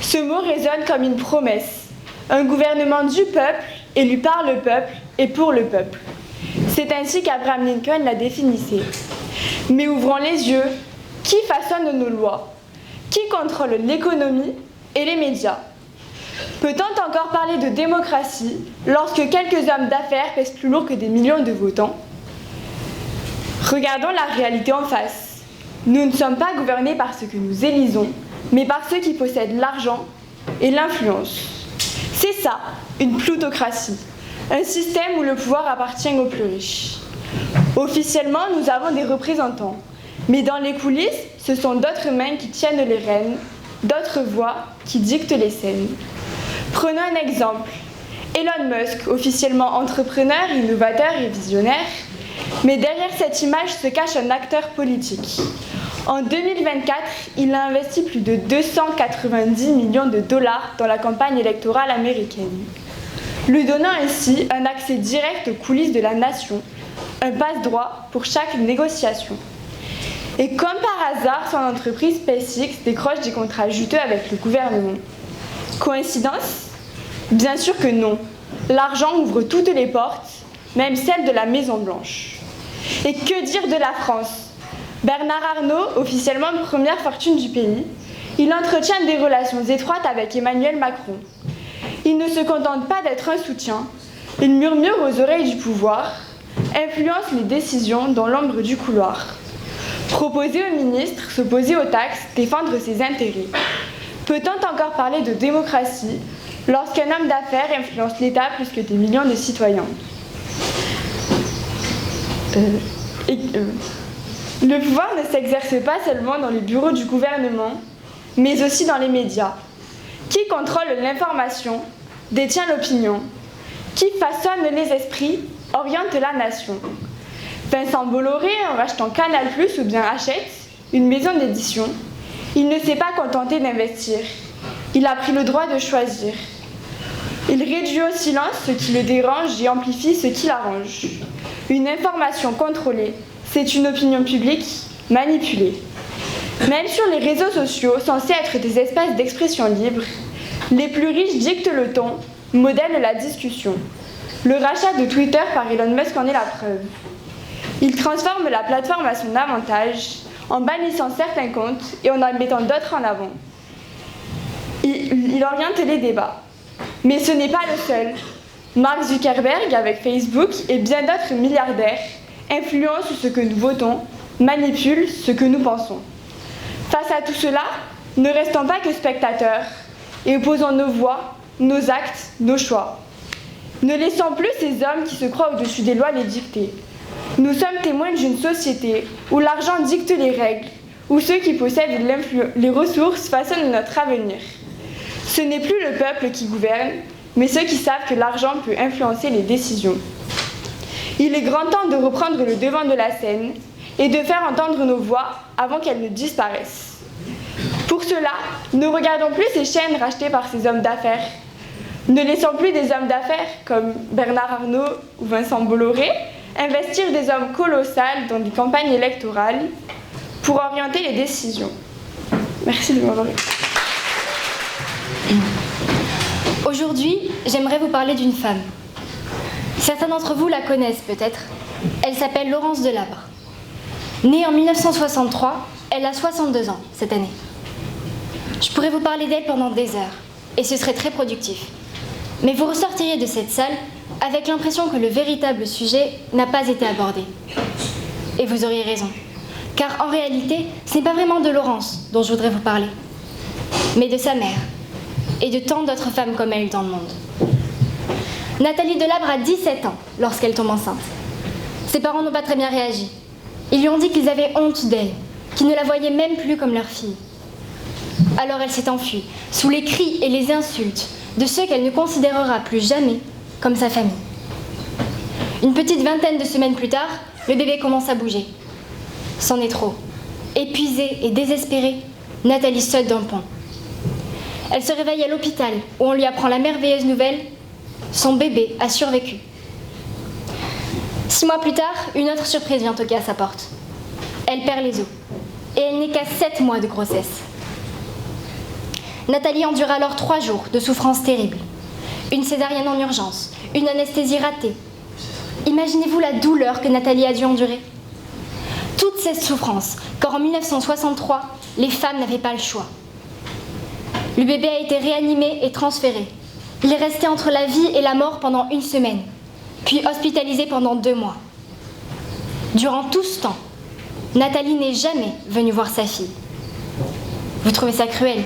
Ce mot résonne comme une promesse. Un gouvernement du peuple, élu par le peuple et pour le peuple. C'est ainsi qu'Abraham Lincoln la définissait. Mais ouvrons les yeux. Qui façonne nos lois? Qui contrôle l'économie et les médias? Peut-on encore parler de démocratie lorsque quelques hommes d'affaires pèsent plus lourd que des millions de votants? Regardons la réalité en face. Nous ne sommes pas gouvernés par ceux que nous élisons, mais par ceux qui possèdent l'argent et l'influence. C'est ça, une plutocratie, un système où le pouvoir appartient aux plus riches. Officiellement, nous avons des représentants. Mais dans les coulisses, ce sont d'autres mains qui tiennent les rênes, d'autres voix qui dictent les scènes. Prenons un exemple. Elon Musk, officiellement entrepreneur, innovateur et visionnaire, mais derrière cette image se cache un acteur politique. En 2024, il a investi plus de 290 millions de dollars dans la campagne électorale américaine, lui donnant ainsi un accès direct aux coulisses de la nation, un passe-droit pour chaque négociation. Et comme par hasard, son entreprise SpaceX décroche des contrats juteux avec le gouvernement. Coïncidence ? Bien sûr que non. L'argent ouvre toutes les portes, même celles de la Maison-Blanche. Et que dire de la France ? Bernard Arnault, officiellement première fortune du pays, il entretient des relations étroites avec Emmanuel Macron. Il ne se contente pas d'être un soutien, il murmure aux oreilles du pouvoir, influence les décisions dans l'ombre du couloir. Proposer aux ministres, s'opposer aux taxes, défendre ses intérêts. Peut-on encore parler de démocratie lorsqu'un homme d'affaires influence l'État plus que des millions de citoyens ? Le pouvoir ne s'exerce pas seulement dans les bureaux du gouvernement, mais aussi dans les médias. Qui contrôle l'information, détient l'opinion, qui façonne les esprits, oriente la nation. Vincent Bolloré, en rachetant Canal+, ou bien Hachette, une maison d'édition, il ne s'est pas contenté d'investir. Il a pris le droit de choisir. Il réduit au silence ce qui le dérange et amplifie ce qui l'arrange. Une information contrôlée, c'est une opinion publique manipulée. Même sur les réseaux sociaux, censés être des espaces d'expression libre, les plus riches dictent le ton, modèlent la discussion. Le rachat de Twitter par Elon Musk en est la preuve. Il transforme la plateforme à son avantage, en bannissant certains comptes et en mettant d'autres en avant. Il oriente les débats. Mais ce n'est pas le seul. Mark Zuckerberg, avec Facebook, et bien d'autres milliardaires, influencent ce que nous votons, manipulent ce que nous pensons. Face à tout cela, ne restons pas que spectateurs et opposons nos voix, nos actes, nos choix. Ne laissons plus ces hommes qui se croient au-dessus des lois les dicter. Nous sommes témoins d'une société où l'argent dicte les règles, où ceux qui possèdent les ressources façonnent notre avenir. Ce n'est plus le peuple qui gouverne, mais ceux qui savent que l'argent peut influencer les décisions. Il est grand temps de reprendre le devant de la scène et de faire entendre nos voix avant qu'elles ne disparaissent. Pour cela, ne regardons plus ces chaînes rachetées par ces hommes d'affaires. Ne laissons plus des hommes d'affaires comme Bernard Arnault ou Vincent Bolloré investir des hommes colossales dans des campagnes électorales pour orienter les décisions. Merci de m'avoir écouté. Aujourd'hui, j'aimerais vous parler d'une femme. Certains d'entre vous la connaissent peut-être. Elle s'appelle Laurence Delabre. Née en 1963, elle a 62 ans cette année. Je pourrais vous parler d'elle pendant des heures, et ce serait très productif. Mais vous ressortiriez de cette salle avec l'impression que le véritable sujet n'a pas été abordé. Et vous auriez raison, car en réalité, ce n'est pas vraiment de Laurence dont je voudrais vous parler, mais de sa mère, et de tant d'autres femmes comme elle dans le monde. Nathalie Delabre a 17 ans lorsqu'elle tombe enceinte. Ses parents n'ont pas très bien réagi. Ils lui ont dit qu'ils avaient honte d'elle, qu'ils ne la voyaient même plus comme leur fille. Alors elle s'est enfuie, sous les cris et les insultes de ceux qu'elle ne considérera plus jamais comme sa famille. Une petite vingtaine de semaines plus tard, le bébé commence à bouger. C'en est trop. Épuisée et désespérée, Nathalie saute d'un pont. Elle se réveille à l'hôpital où on lui apprend la merveilleuse nouvelle: son bébé a survécu. 6 mois plus tard, une autre surprise vient toquer à sa porte. Elle perd les os et elle n'est qu'à 7 mois de grossesse. Nathalie endure alors 3 jours de souffrances terribles. Une césarienne en urgence, une anesthésie ratée. Imaginez-vous la douleur que Nathalie a dû endurer. Toutes ces souffrances, car en 1963, les femmes n'avaient pas le choix. Le bébé a été réanimé et transféré. Il est resté entre la vie et la mort pendant 1 semaine, puis hospitalisé pendant 2 mois. Durant tout ce temps, Nathalie n'est jamais venue voir sa fille. Vous trouvez ça cruel?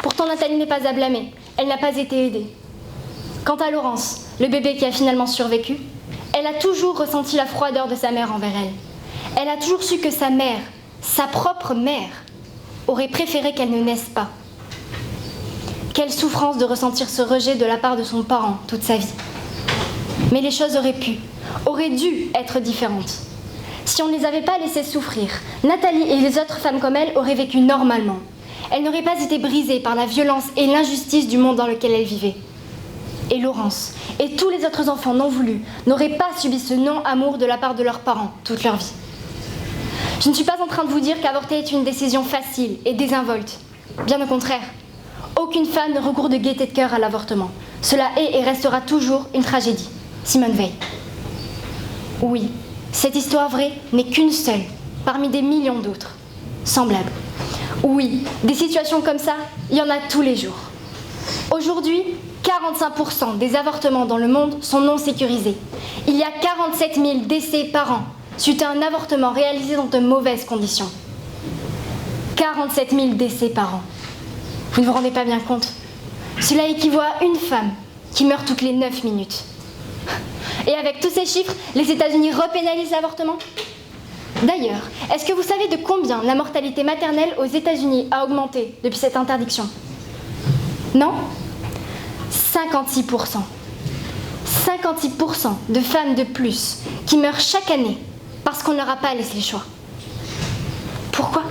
Pourtant, Nathalie n'est pas à blâmer. Elle n'a pas été aidée. Quant à Laurence, le bébé qui a finalement survécu, Elle a toujours ressenti la froideur de sa mère envers elle. Elle a toujours su que sa mère, sa propre mère, aurait préféré qu'elle ne naisse pas. Quelle souffrance de ressentir ce rejet de la part de son parent toute sa vie. Mais les choses auraient dû être différentes. Si on ne les avait pas laissées souffrir, Nathalie et les autres femmes comme elle auraient vécu normalement. Elles n'auraient pas été brisées par la violence et l'injustice du monde dans lequel elles vivaient. Et Laurence, et tous les autres enfants non voulus, n'auraient pas subi ce non-amour de la part de leurs parents toute leur vie. Je ne suis pas en train de vous dire qu'avorter est une décision facile et désinvolte. Bien au contraire. Aucune femme ne recourt de gaieté de cœur à l'avortement. Cela est et restera toujours une tragédie. Simone Veil. Oui, cette histoire vraie n'est qu'une seule, parmi des millions d'autres, semblables. Oui, des situations comme ça, il y en a tous les jours. Aujourd'hui, 45% des avortements dans le monde sont non sécurisés. Il y a 47 000 décès par an suite à un avortement réalisé dans de mauvaises conditions. 47 000 décès par an. Vous ne vous rendez pas bien compte? Cela équivaut à une femme qui meurt toutes les 9 minutes. Et avec tous ces chiffres, les États-Unis repénalisent l'avortement? D'ailleurs, est-ce que vous savez de combien la mortalité maternelle aux États-Unis a augmenté depuis cette interdiction? Non? 56%. 56% de femmes de plus qui meurent chaque année parce qu'on ne leur a pas laissé le choix. Pourquoi?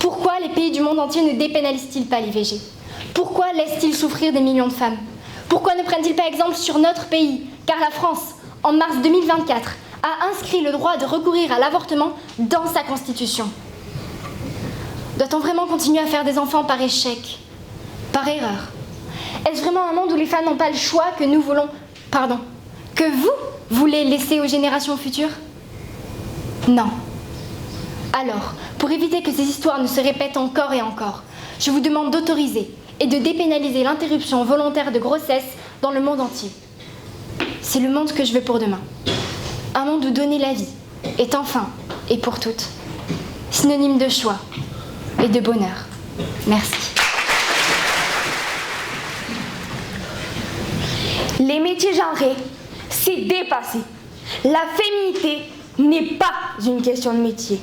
Pourquoi les pays du monde entier ne dépénalisent-ils pas l'IVG? Pourquoi laissent-ils souffrir des millions de femmes? Pourquoi ne prennent-ils pas exemple sur notre pays? Car la France, en mars 2024, a inscrit le droit de recourir à l'avortement dans sa constitution. Doit-on vraiment continuer à faire des enfants par échec? Par erreur? Est-ce vraiment un monde où les femmes n'ont pas le choix que nous voulons, que vous voulez laisser aux générations futures? Non. Alors, pour éviter que ces histoires ne se répètent encore et encore, je vous demande d'autoriser et de dépénaliser l'interruption volontaire de grossesse dans le monde entier. C'est le monde que je veux pour demain. Un monde où donner la vie est enfin et pour toutes synonyme de choix et de bonheur. Merci. Les métiers genrés, c'est dépassé. La féminité n'est pas une question de métier.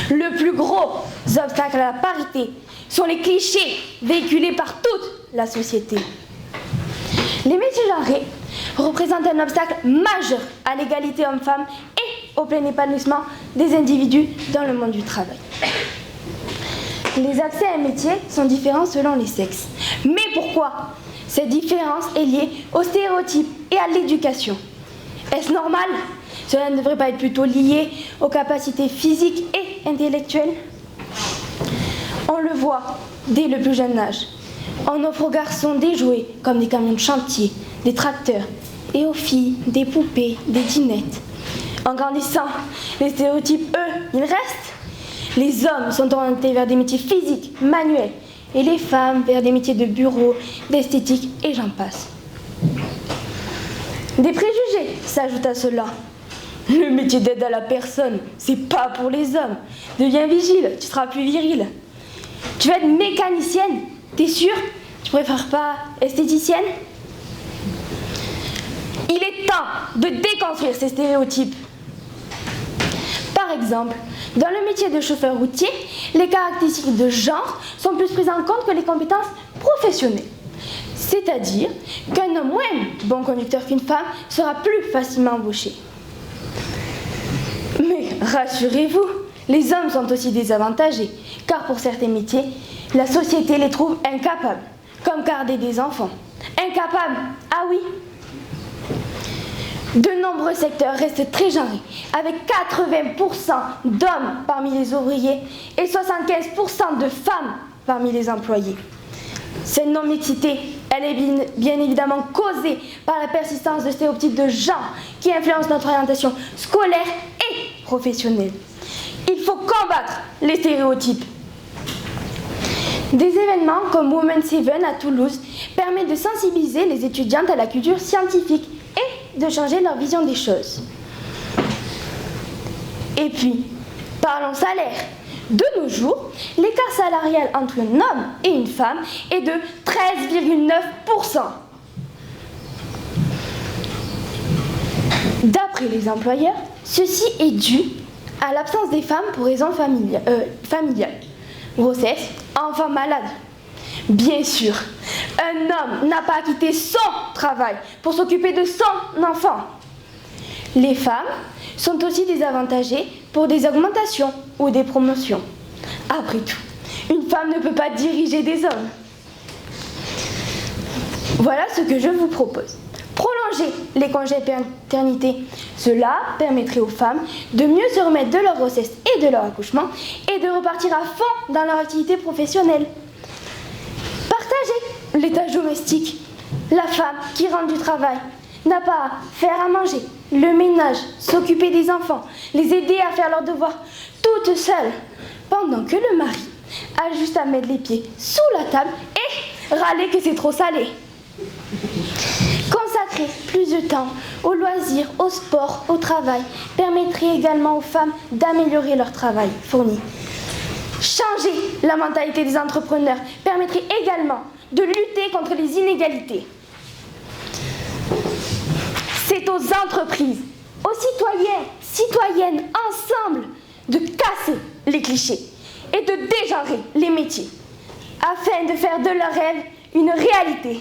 Le plus gros obstacle à la parité sont les clichés véhiculés par toute la société. Les métiers genrés représentent un obstacle majeur à l'égalité homme-femme et au plein épanouissement des individus dans le monde du travail. Les accès à un métier sont différents selon les sexes. Mais pourquoi? Cette différence est liée aux stéréotypes et à l'éducation. Est-ce normal? Cela ne devrait pas être plutôt lié aux capacités physiques et intellectuelles? On le voit dès le plus jeune âge. On offre aux garçons des jouets comme des camions de chantier, des tracteurs, et aux filles des poupées, des dinettes. En grandissant, les stéréotypes, eux, ils restent. Les hommes sont orientés vers des métiers physiques, manuels, et les femmes vers des métiers de bureau, d'esthétique, et j'en passe. Des préjugés s'ajoutent à cela. Le métier d'aide à la personne, c'est pas pour les hommes. Deviens vigile, tu seras plus viril. Tu vas être mécanicienne, t'es sûre? Tu préfères pas esthéticienne? Il est temps de déconstruire ces stéréotypes. Par exemple, dans le métier de chauffeur routier, les caractéristiques de genre sont plus prises en compte que les compétences professionnelles. C'est-à-dire qu'un homme moins bon conducteur qu'une femme sera plus facilement embauché. Mais rassurez-vous, les hommes sont aussi désavantagés, car pour certains métiers, la société les trouve incapables, comme garder des enfants. Incapables, ah oui. De nombreux secteurs restent très genrés, avec 80% d'hommes parmi les ouvriers et 75% de femmes parmi les employés. Cette non-mixité, elle est bien évidemment causée par la persistance de stéréotypes de genre qui influencent notre orientation scolaire et professionnelle. Il faut combattre les stéréotypes. Des événements comme Women's Haven à Toulouse permettent de sensibiliser les étudiantes à la culture scientifique et de changer leur vision des choses. Et puis, parlons salaire. De nos jours, l'écart salarial entre un homme et une femme est de 13,9%. D'après les employeurs, ceci est dû à l'absence des femmes pour raisons familiales. Grossesse, enfant malade. Bien sûr, un homme n'a pas à quitter son travail pour s'occuper de son enfant. Les femmes sont aussi désavantagées pour des augmentations ou des promotions. Après tout, une femme ne peut pas diriger des hommes. Voilà ce que je vous propose. Prolonger les congés paternité. Cela permettrait aux femmes de mieux se remettre de leur grossesse et de leur accouchement et de repartir à fond dans leur activité professionnelle. Partager les tâches domestiques. La femme qui rentre du travail n'a pas à faire à manger, le ménage, s'occuper des enfants, les aider à faire leurs devoirs toute seule, pendant que le mari a juste à mettre les pieds sous la table et râler que c'est trop salé. Consacrer plus de temps aux loisirs, au sport, au travail permettrait également aux femmes d'améliorer leur travail fourni. Changer la mentalité des entrepreneurs permettrait également de lutter contre les inégalités. C'est aux entreprises, aux citoyennes ensemble de casser les clichés et de dégenrer les métiers afin de faire de leurs rêves une réalité.